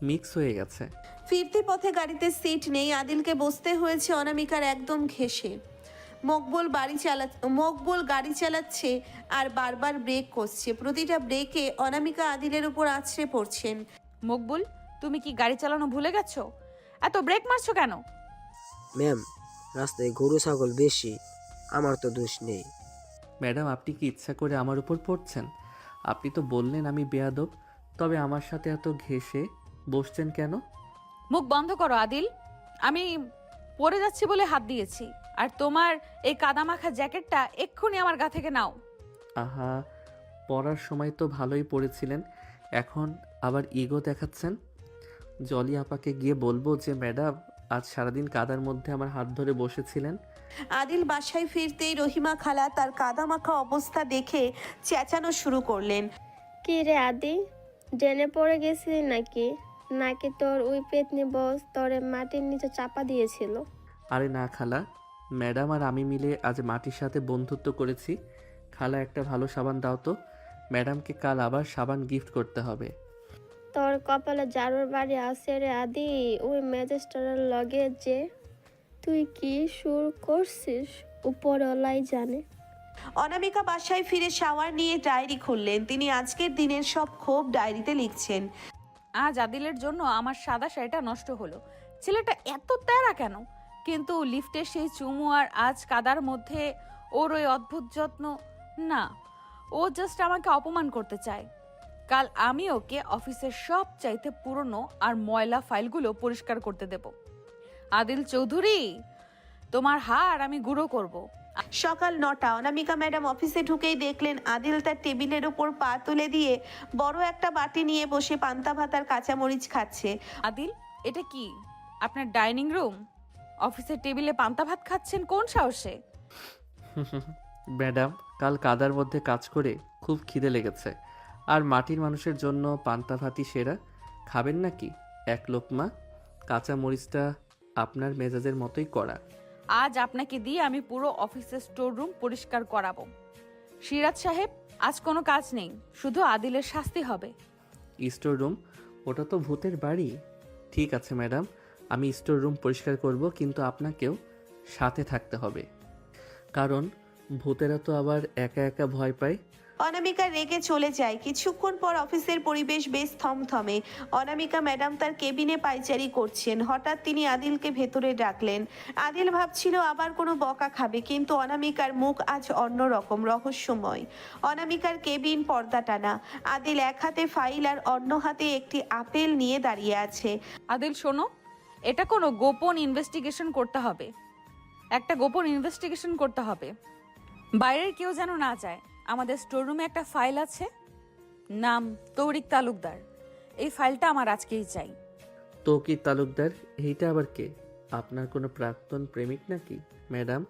মিক্স হয়ে গেছে। ফিরতি পথে গাড়িতে সিট নেই, আদিলকে বসতে হয়েছে অনামিকার একদম ঘেঁষে। মকবুল গাড়ি চালাচ্ছে আর বারবার ব্রেক করছে। প্রতিটা ব্রেকে অনামিকা আদিলের উপর আছড়ে পড়ছেন। মকবুল, তুমি কি গাড়ি চালানো ভুলে গেছো? এত ব্রেক মারছো কেন? ম্যাম, রাস্তায় গরু ছাগল বেশি, আমার তো দোষ নেই। ম্যাডাম, আপনি কি ইচ্ছা করে আমার উপর পড়ছেন? আপনি তো বললেন আমি বেয়াদব, তবে আমার সাথে এত ঘেঁষে বসছেন কেন? মুখ বন্ধ করো আদিল। আমি পড়ে যাচ্ছি বলে হাত দিয়েছি, আর তোমার এই কাদামাখা জ্যাকেটটা এক্ষুনি আমার গা থেকে নাও। আহা, পড়ার সময় তো ভালোই পড়েছিলেন, এখন আবার ইগো দেখাচ্ছেন। জলি আপাকে গিয়ে বলবো যে ম্যাডাম আজ সারাদিন কাদার মধ্যে আমার হাত ধরে বসেছিলেন। আদিল বাসায় ফিরতেই রহিমা খালা তার কাদামাখা অবস্থা দেখে চেঁচানো শুরু করলেন। কি রে আদি, ড্রেনে পড়ে গেছিলি নাকি? নাকি তোর ওই পেতনি বস তোরে মাটির নিচে চাপা দিয়েছিল? আরে না খালা, ম্যাডাম আর আমি মিলে আজ মাটির সাথে বন্ধুত্ব করেছি। খালা একটা ভালো সাবান দাও তো, ম্যাডামকে কাল আবার সাবান গিফট করতে হবে। তোর কপালে জারুর বাড়ি আছে রে আদি, ওই ম্যাজিস্ট্রেটের লগে যে তুই কি সুর করছিস উপরওয়ালাই জানে। অনামিকা বাসায় ফিরে শাওয়ার নিয়ে ডায়েরি খুললেন। তিনি আজকের দিনের সব ক্ষোভ ডায়েরিতে লিখছেন। আজ আদিলের জন্য আমার সাদা শাড়িটা নষ্ট হলো। ছেলেটা এত তেরা কেন? কিন্তু লিফটে সেই চুমু আর আজ কাদার মধ্যে ওর ওই অদ্ভুত যত্ন, না, ও জাস্ট আমাকে অপমান করতে চায়। কাল আমি ওকে অফিসের সব চাইতে পুরনো আর ময়লা ফাইলগুলো পরিষ্কার করতে দেব। আদিল চৌধুরী, তোমার হাড় আমি গুঁড়ো করব। সকাল 9টা। অনামিকা ম্যাডাম অফিসে ঢুকেই দেখলেন আদিল তার টেবিলের উপর পা তুলে দিয়ে বড় একটা বাটি নিয়ে বসে পান্তা ভাত আর কাঁচামরিচ খাচ্ছে। আদিল, এটা কি আপনার ডাইনিং রুম? অফিসের টেবিলে পান্তা ভাত খাচ্ছেন কোন সাহসে? ম্যাডাম, কাল কাদার মধ্যে কাজ করে খুব খিদে লেগেছে, আর মাটির মানুষের জন্য পান্তা ভাতই সেরা। খাবেন নাকি? এক লোকমা। কাঁচা মরিচটা আপনার মেজাজের মতোই করা। আজ আপনাকে দিয়ে আমি পুরো অফিসের স্টোর রুম পরিষ্কার করাবো। সিরাজ সাহেব, আজ কোনো কাজ নেই, শুধু আদিলের শাস্তি হবে। Store room? ওটা তো ভূতের বাড়ি। ঠিক আছে ম্যাডাম, আমি স্টোর রুম পরিষ্কার করব, কিন্তু আপনাকেও সাথে থাকতে হবে, কারণ ভূতেরা তো আবার একা একা ভয় পায়। অনামিকা রেগে চলে যায়। কিছুক্ষণ পর অফিসের পরিবেশ বেশ থমথমে। অনামিকা ম্যাডাম তার কেবিনে পায়চারি করছেন। হঠাৎ তিনি আদিলকে ভেতরে ডাকলেন। আদিল ভাবছিল আবার কোনো বকা খাবে, কিন্তু অনামিকার মুখ আজ অন্যরকম, রহস্যময়। অনামিকার কেবিন পর্দা টানা। আদিল এক হাতে ফাইল আর অন্য হাতে একটি আপেল নিয়ে দাঁড়িয়ে আছে। আদিল শোনো, এটা কোনো গোপন ইনভেস্টিগেশন করতে হবে। একটা গোপন ইনভেস্টিগেশন করতে হবে, বাইরের কেউ যেন না যায়। আমাদের স্টোর রুমে একটা ফাইল আছে, নাম তৌরিক তালুকদার। এই ফাইলটা আমার আজকেই চাই। তৌকির তালুকদার? এইটা আবার কে? আপনার কোনো প্রাক্তন প্রেমিক নাকি? ম্যাডাম,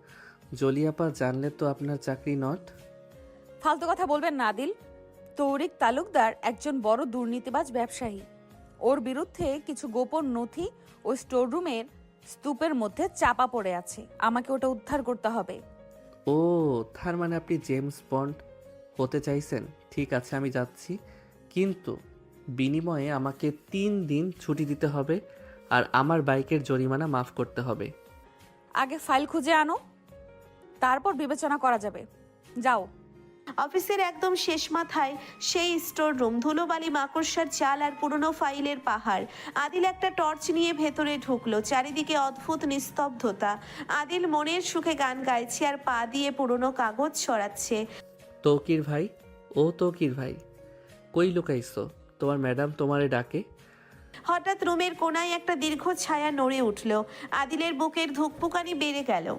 জলিয়াপা জানলে তো আপনার চাকরি নট। ফালতু কথা বলবেন না আদিল। তৌরিক তালুকদার একজন বড় দুর্নীতিবাজ ব্যবসায়ী। ওর বিরুদ্ধে কিছু গোপন নথি ওই স্টোর রুমের স্তূপের মধ্যে চাপা পড়ে আছে। আমাকে ওটা উদ্ধার করতে হবে। ও, তার মানে আপনি জেমস বন্ড হতে চাইছেন? ঠিক আছে, আমি যাচ্ছি, কিন্তু বিনিময়ে আমাকে 3 দিন ছুটি দিতে হবে, আর আমার বাইকের জরিমানা মাফ করতে হবে। আগে ফাইল খুঁজে আনো, তারপর বিবেচনা করা যাবে। যাও। অফিসের একদম শেষ মাথায় সেই স্টোর রুম। ধুলোবালি, মাকড়সার চাল আর পুরনো ফাইলের পাহাড়। আদিল একটা টর্চ নিয়ে ভেতরে ঢুকলো। চারিদিকে অদ্ভুত নিস্তব্ধতা। আদিল মনের সুখে গান গাইছে আর পা দিয়ে পুরনো কাগজ ছড়াচ্ছে। তৌকির ভাই, ও তৌকির ভাই, কই লুকাইছো? তোমার ম্যাডাম তোমারে ডাকে। হঠাৎ রুমের কোনায় একটা দীর্ঘ ছায়া নড়ে উঠল। আদিলের বুকের ধুকপুকানি বেড়ে গেল।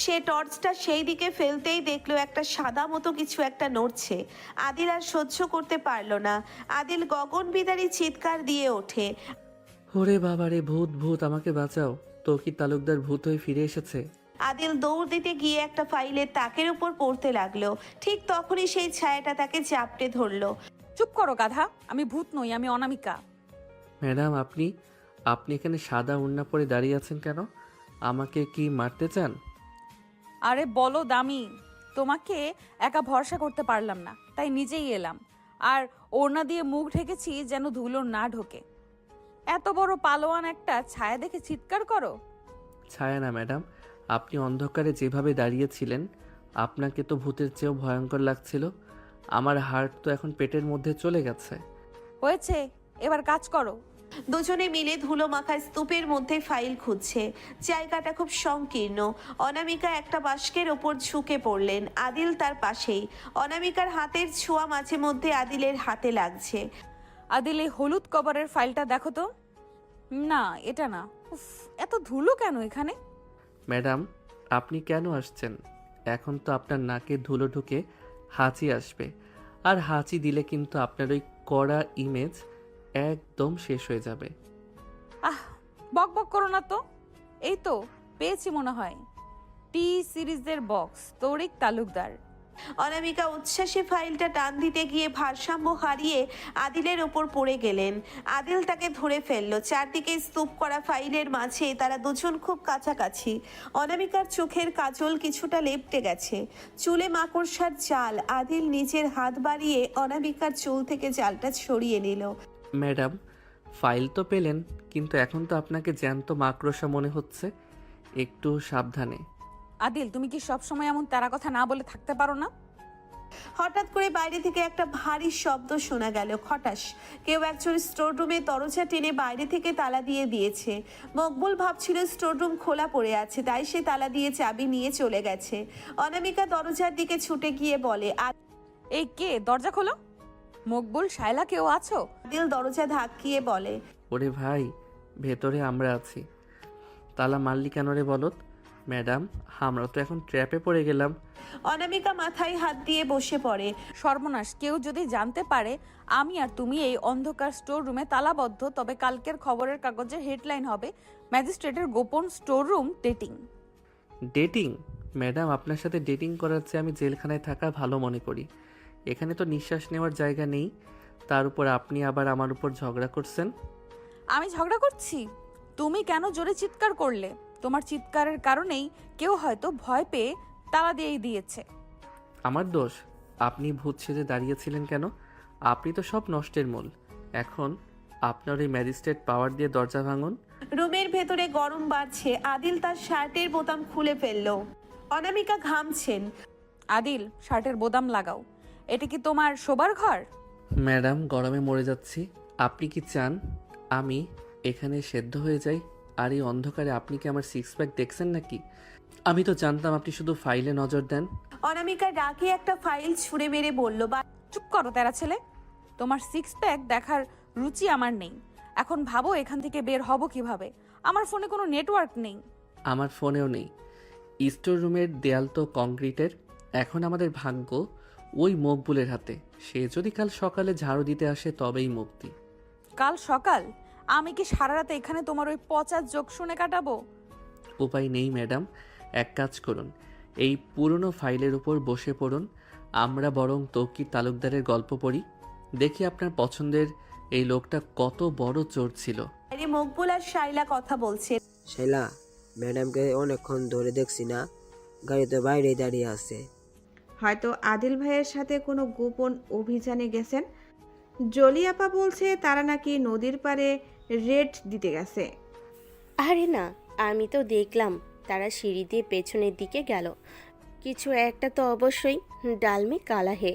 সে টর্চটা সেই দিকে ফেলতেই দেখলো একটা সাদা মতো কিছু একটা নড়ছে। আদিল আর সহ্য করতে পারলো না। আদিল গগন বিদারী চিৎকার দিয়ে ওঠে। ওরে বাবারে, ভূত ভূত, আমাকে বাঁচাও! তৌকির তালুকদার ভূত হয়ে ফিরে এসেছে। আদিল দৌড় দিতে গিয়ে একটা ফাইলের তাকের উপর পড়তে লাগলো। ঠিক তখনই সেই ছায়াটা তাকে চাপটে ধরলো। চুপ করো গাধা, আমি ভূত নই, আমি অনামিকা। ম্যাডাম, আপনি এখানে সাদা ওড়না পরে দাঁড়িয়ে আছেন কেন? আমাকে কি মারতে চান? আরে বলো দামি, তোমাকে একা ভরসা করতে পারলাম না, তাই নিজেই এলাম। আর ওড়না দিয়ে মুখ ঢেকেছি যেন ধুলো না ঢোকে। এত বড় পালোয়ান একটা ছায়া দেখে চিৎকার করো। ছায়া না ম্যাডাম, আপনি অন্ধকারে যেভাবে দাঁড়িয়েছিলেন আপনাকে তো ভূতের চেয়েও ভয়ঙ্কর লাগছিল। আমার হার্ট তো এখন পেটের মধ্যে চলে গেছে। হয়েছে, এবার কাজ করো। দুজনে মিলে ধুলো মাখা স্তূপের মধ্যে ফাইল খুঁজছে। জায়গাটা খুব সংকীর্ণ। অনামিকা একটা বাস্কের ওপর ঝুঁকে পড়লেন, আদিল তার পাশেই। অনামিকার হাতের ছোঁয়া মাঝে মধ্যে আদিলের হাতে লাগছে। আদিল, এই হলুদ কভারের ফাইলটা দেখো তো। না, এটা না। উফ, এত ধুলো কেন এখানে? ম্যাডাম, আপনি কেন আসছেন? এখন তো আপনার নাকে ধুলো ঢুকে হাঁচি আসবে, আর হাঁচি দিলে কিন্তু আপনার ওই কড়া ইমেজ একদম শেষ হয়ে যাবে। আহ, বক বক করো না তো। এই তো পেয়েছি মনে হয়, টি সিরিজের বক্স, তৌরিক তালুকদার। অনামিকা উচ্ছ্বাসে ফাইলটা টান দিতে গিয়ে ভারসাম্য হারিয়ে আদিলের ওপর পড়ে গেলেন। আদিল তাকে ধরে ফেললো। চারদিকে স্তূপ করা ফাইলের মাঝে তারা দুজন খুব কাছাকাছি। অনামিকার চোখের কাজল কিছুটা লেপ্টে গেছে, চুলে মাকড়সার জাল। আদিল নিজের হাত বাড়িয়ে অনামিকার চুল থেকে জালটা ছড়িয়ে নিল। ম্যাডাম, ফাইল তো পেলেন, কিন্তু এখন তো আপনাকে জ্যান্ত মাকড়সা মনে হচ্ছে। একটু সাবধানে। আদিল, তুমি কি সব সময় এমন তারা কথা না বলে থাকতে পারো না? হঠাৎ করে বাইরে থেকে একটা ভারী শব্দ শোনা গেল। খটাস। কেউ একজন স্টোররুমে দরজা টেনে বাইরে থেকে তালা দিয়ে দিয়েছে। মকবুল ভাবছিল স্টোররুম খোলা পড়ে আছে, তাই সে তালা দিয়ে চাবি নিয়ে চলে গেছে। অনামিকা দরজার দিকে ছুটে গিয়ে বলে, এই কে? দরজা খোলো। মকবুল, শায়লা, কেউ আছো? আদিল দরজা ধাক্কিয়ে বলে, ওরে ভাই, ভেতরে আমরা আছি। তালা মারলি কেন রে বলত? ম্যাডাম, আমরা তো এখন ট্র্যাপে পড়ে গেলাম। অনামিকা মাথায় হাত দিয়ে বসে পড়ে। সর্বনাশ, কেউ যদি জানতে পারে আমি আর তুমি এই অন্ধকার স্টোর রুমে তালাবদ্ধ, তবে কালকের খবরের কাগজের হেডলাইন হবে ম্যাজিস্ট্রেটের গোপন store room dating. Dating? Madam, আপনার সাথে ডেটিং করার চেয়ে আমি জেলখানায় থাকা ভালো মনে করি। এখানে তো নিঃশ্বাস নেওয়ার জায়গা নেই, তার উপর আপনি আবার আমার উপর ঝগড়া করছেন। আমি ঝগড়া করছি? তুমি কেন জোরে চিৎকার করলে? তোমার চিৎকারের কারণেই কেউ হয়তো ভয় পেয়ে তালা দিয়ে দিয়েছে। আমার দোষ? আপনি ভূত সেজে দাঁড়িয়েছিলেন কেন? আপনি তো সব নষ্টের মূল। এখন আপনার এই ম্যাজিস্ট্রেট পাওয়ার দিয়ে দরজা ভাঙুন। রুমের ভেতরে গরম বাড়ছে। আদিল তার শার্টের বোতাম খুলে ফেলল। অনামিকা ঘামছেন। আদিল, শার্টের বোতাম লাগাও। এটা কি তোমার শোবার ঘর? ম্যাডাম, গরমে মরে যাচ্ছি। আপনি কি চান আমি এখানে সেদ্ধ হয়ে যাই? আর এই অন্ধকারে আপনি কি আমার সিক্স প্যাক দেখছেন নাকি? আমি তো জানতাম আপনি শুধু ফাইলে নজর দেন। অনামিকা রাগে একটা ফাইল ছুঁড়ে মেরে বলল, চুপ করো তেরা ছেলে, তোমার সিক্স প্যাক দেখার রুচি আমার নেই। এখন ভাবো এখান থেকে বের হব কিভাবে? আমার ফোনে কোনো নেটওয়ার্ক নেই। আমার ফোনেও নেই। স্টোর রুমের দেয়াল তো কংক্রিটের। এখন আমাদের ভাগ্য ওই মকবুলের হাতে। সে যদি কাল সকালে ঝাড়ু দিতে আসে তবেই মুক্তি। কাল সকাল? আমি কি সারা রাত এখানে তোমার ওই পচা জোক শুনে কাটাবো? উপায় নেই ম্যাডাম, এক কাজ করুন, এই পুরনো ফাইলের উপর বসে পড়ুন। আমরা বরং তৌকির তালুকদারের গল্প পড়ি। দেখি আপনার পছন্দের এই লোকটা কত বড় চোর ছিল। আরে মকবুল আর শাইলা কথা বলছে। শাইলা, ম্যাডামকে অনেকক্ষণ ধরে দেখছি না, গাড়িতে বাইরেই দাঁড়িয়ে আছে। হয়তো আদিল ভাইয়ের সাথে কোনো গোপন অভিযানে গেছেন। জলিয়াপা বলছে তারা নাকি নদীর পাড়ে রেড দিতে গেছে। আরে না, আমি তো দেখলাম তারা সিঁড়ি দিয়ে পেছনের দিকে গেল। কিছু একটা তো অবশ্যই ডালমে কালা হে।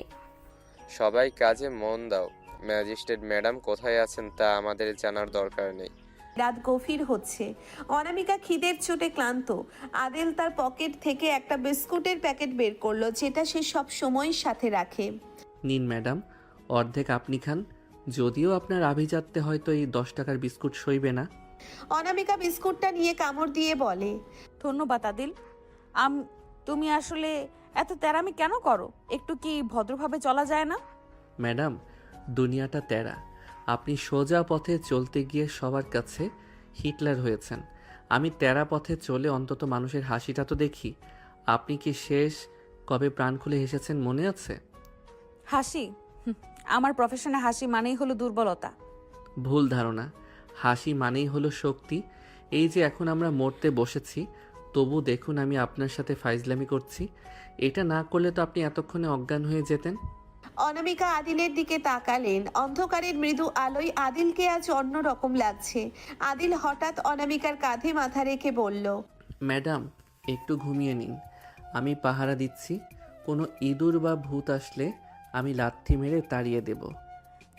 সবাই কাজে মন দাও। ম্যাজিস্ট্রেট ম্যাডাম কোথায় আছেন তা আমাদের জানার দরকার নেই। রাত গভীর হচ্ছে। অনামিকা খিদের চোটে ক্লান্ত। আদিল তার পকেট থেকে একটা বিস্কুটের প্যাকেট বের করলো, যেটা সে সব সময় সাথে রাখে। নিন ম্যাডাম, অর্ধেক আপনি খান। যদিও আপনার আভিজাত্যে হয়তো এই 10 টাকার বিস্কুট সইবে না। অনামিকা বিস্কুটটা নিয়ে কামড় দিয়ে বলে, ধন্যবাদ আদিল। তুমি আসলে এত তেরামি কেন করো? একটু কি ভদ্রভাবে চলা যায় না? ম্যাডাম, দুনিয়াটা তেরা। আপনি সোজা পথে চলতে গিয়ে সবার কাছে হিটলার হয়েছেন। আমি তেরা পথে চলে অন্তত মানুষের হাসিটা তো দেখি। আপনি কি শেষ কবে প্রাণ খুলে হেসেছেন মনে আছে? হাসি? আমার প্রফেশনে হাসি মানেই হলো দুর্বলতা। ভুল ধারণা। হাসি মানেই হলো শক্তি। এই যে এখন আমরা মরতে বসেছি, তবু দেখুন আমি আপনার সাথে ফাইজলামি করছি। এটা না করলে তো আপনি এতক্ষণে অজ্ঞান হয়ে যেতেন। অনামিকা আদিলের দিকে তাকালেন। অন্ধকারের মৃদু আলোয় আদিলকে আজ অন্যরকম লাগছে। আদিল হঠাৎ অনামিকার কাঁধে মাথা রেখে বলল, ম্যাডাম একটু ঘুমিয়ে নিন, আমি পাহারা দিচ্ছি। কোনো ইঁদুর বা ভূত আসলে আমি লাথি মেরে তাড়িয়ে দেব।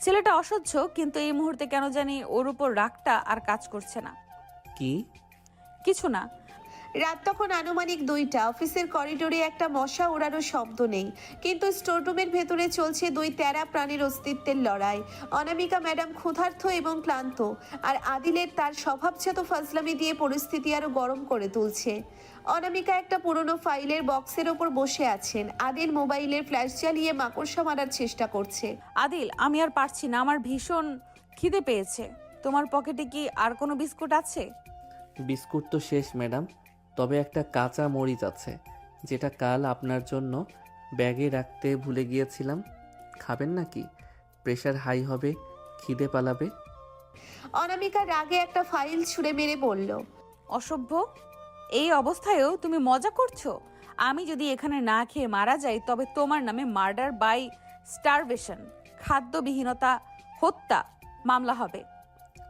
ছেলেটা অসহ্য, কিন্তু এই মুহূর্তে কেন জানি ওর উপর রাগটা আর কাজ করছে না। কি? কিছু না। রাত তখন আনুমানিক 2টা। অফিসের করিডোরে একটা মশা ওড়ারও শব্দ নেই, কিন্তু স্টোররুমের ভেতরে চলছে 2 তেরা প্রাণীর অস্তিত্বের লড়াই। অনামিকা ম্যাডাম ক্ষুধার্ত এবং ক্লান্ত, আর আদিলের তার স্বভাবজাত ফাজলামি দিয়ে পরিস্থিতি আরো গরম করে তুলছে। অনামিকা একটা পুরনো ফাইলের বক্সের ওপর বসে আছেন। আদিল মোবাইলের ফ্ল্যাশ জ্বালিয়ে মাকড়সা মারার চেষ্টা করছে। আদিল, আমি আর পারছি না, আমার ভীষণ খিদে পেয়েছে। তোমার পকেটে কি আর কোনো বিস্কুট আছে? বিস্কুট তো শেষ ম্যাডাম, তবে একটা কাঁচা মরিচ আছে, যেটা কাল আপনার জন্য ব্যাগে রাখতে ভুলে গিয়েছিলাম। খাবেন নাকি? প্রেশার হাই হবে, খিদে পালাবে। অনামিকা রাগে একটা ফাইল ছুঁড়ে মেরে বলল, অসভ্য, এই অবস্থায়ও তুমি মজা করছো? আমি যদি এখানে না খেয়ে মারা যাই, তবে তোমার নামে মার্ডার বাই স্টারভেশন, খাদ্যবিহীনতা, হত্যা মামলা হবে।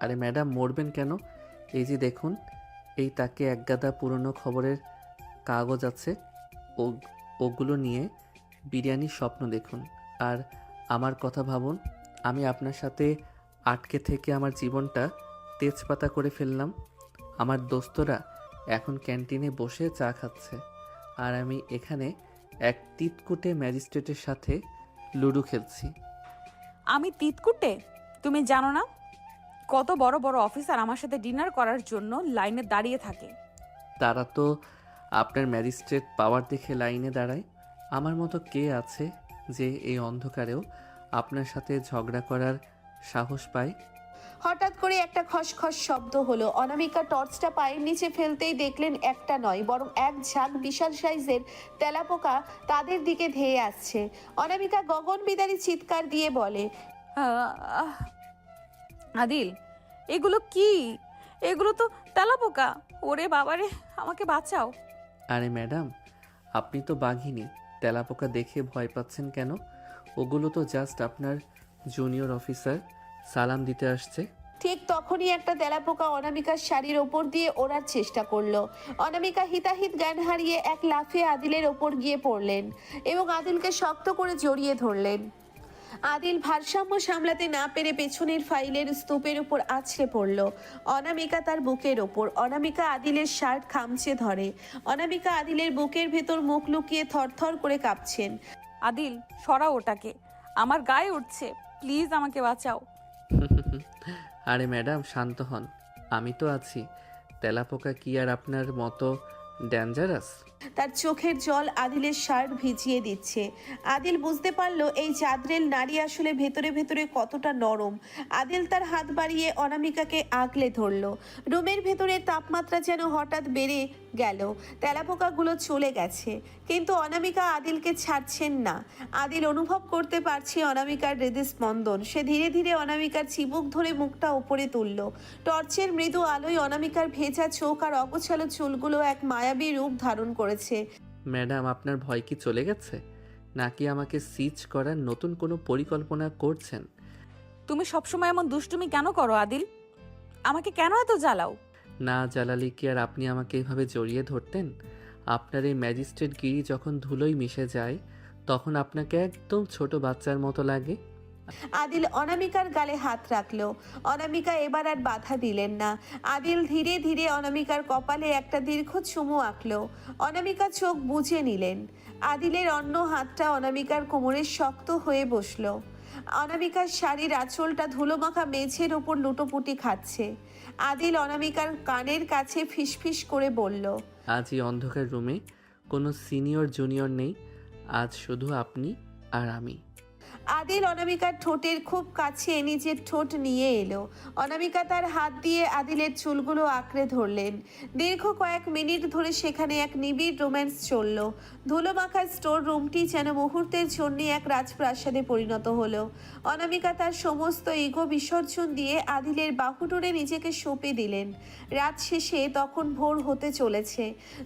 আরে ম্যাডাম মরবেন কেন? এই যে দেখুন, এই তাকে একগাদা পুরনো খবরের কাগজ আছে, ওগুলো নিয়ে বিরিয়ানির স্বপ্ন দেখুন। আর আমার কথা ভাবুন, আমি আপনার সাথে আটকে থেকে আমার জীবনটা তেজপাতা করে ফেললাম। আমার দোস্তরা এখন ক্যান্টিনে বসে চা খাচ্ছে, আর আমি এখানে এক তিতকুটে ম্যাজিস্ট্রেটের সাথে লুডো খেলছি। আমি তিতকুটে? তুমি জানো না কত বড় বড় অফিসার আমার সাথে ডিনার করার জন্য লাইনে দাঁড়িয়ে থাকে? তারা তো আপনার ম্যাজিস্ট্রেট পাওয়ার দেখে লাইনে দাঁড়ায়। আমার মতো কে আছে যে এই অন্ধকারেও আপনার সাথে ঝগড়া করার সাহস পায়? হঠাৎ করে একটা খসখস শব্দ হলো। অনামিকা টর্চটা পায়ের নিচে ফেলতেই দেখলেন একটা নয়, বরং এক ঝাঁক বিশাল সাইজের তেলাপোকা তাদের দিকে ধেয়ে আসছে। অনামিকা গগনবিদারী চিৎকার দিয়ে বলে, আহ, আদিল, এগুলো কি? এগুলো তো তেলাপোকা। ওরে বাবারে, আমাকে বাঁচাও। আরে ম্যাডাম, আপনি তো বাঘিনী, তেলাপোকা দেখে ভয় পাচ্ছেন কেন? ওগুলো তো জাস্ট আপনার জুনিয়র অফিসার সালাম দিতে আসছে। ঠিক তখনই একটা তেলাপোকা অনামিকার শাড়ির ওপর দিয়ে ওড়ার চেষ্টা করলো। অনামিকা হিতাহিত জ্ঞান হারিয়ে এক লাফে আদিলের ওপর গিয়ে পড়লেন এবং আদিলকে শক্ত করে জড়িয়ে ধরলেন। আদিল ভারসাম্য সামলাতে না পেরে পেছনের ফাইলের স্তূপের উপর আছড়ে পড়ল। অনামিকা তার বুকের ওপর। অনামিকা আদিলের শার্ট খামচে ধরে। অনামিকা আদিলের বুকের ভেতর মুখ লুকিয়ে থরথর করে কাঁপছেন। আদিল, সরাও ওটাকে, আমার গায়ে উঠছে। প্লিজ আমাকে বাঁচাও। আরে ম্যাডাম শান্ত হন, আমি তো আছি। তেলাপোকা কি আর আপনার মতো ডেঞ্জারাস? তার চোখের জল আদিলের শার্ট ভিজিয়ে দিচ্ছে। আদিল বুঝতে পারলো এই চাঁদরেল নারী আসলে ভেতরে ভেতরে কতটা নরম। আদিল তার হাত বাড়িয়ে অনামিকাকে আগলে ধরলো। রুমের ভেতরে তাপমাত্রা যেন হঠাৎ বেড়ে গেল। তেলাপোকাগুলো চলে গেছে, কিন্তু অনামিকা আদিলকে ছাড়ছেন না। আদিল অনুভব করতে পারছে অনামিকার হৃদস্পন্দন। সে ধীরে ধীরে অনামিকার চিবুক ধরে মুখটা উপরে তুলল। টর্চের মৃদু আলোয় অনামিকার ভেজা চোখ আর অগোছালো চুলগুলো এক মায়াবী রূপ ধারণ করেছে। ম্যাডাম আপনার ভয় কি চলে গেছে, নাকি আমাকে সিজ করার নতুন কোনো পরিকল্পনা করছেন? তুমি সবসময় এমন দুষ্টুমি কেন করো আদিল? আমাকে কেন এত জ্বালাও? না জ্বালালে কি আর আপনি আমাকে এভাবে জড়িয়ে ধরতেন? আপনার এই ম্যাজিস্ট্রেট গিরি যখন ধুলোয় মিশে যায়, তখন আপনাকে একদম ছোট বাচ্চার মতো লাগে। আদিল অনামিকার গালে হাত রাখলো। অনামিকা এবার আর বাধা দিলেন না। আদিল ধীরে ধীরে অনামিকার কপালে একটা দীর্ঘ চুমু আঁকলো। অনামিকা চোখ বুজে নিলেন। আদিলের অন্য হাতটা অনামিকার কোমরে শক্ত হয়ে বসলো। অনামিকার শাড়ির আঁচলটা ধুলোমাখা মেঝের ওপর লুটোপুটি খাচ্ছে। আদিল অনামিকার কানের কাছে ফিসফিস করে বলল, আজ এই অন্ধকার রুমে কোনো সিনিয়র জুনিয়র নেই, আজ শুধু আপনি আর আমি। আদিল অনামিকার ঠোঁটের খুব কাছে নিজের ঠোঁট নিয়ে এলো। অনামিকা তার হাত দিয়ে আদিলের চুলগুলো আঁকড়ে ধরলেন। দীর্ঘ কয়েক মিনিট ধরে সেখানে এক নিবিড় রোম্যান্স চলল। ধুলোমাখা স্টোর রুমটি যেন মুহূর্তের জন্য এক রাজপ্রাসাদে পরিণত হলো। অনামিকা তার সমস্ত ইগো বিসর্জন দিয়ে আদিলের বাহুডোরে নিজেকে সঁপে দিলেন। রাত শেষে তখন ভোর হতে চলেছে।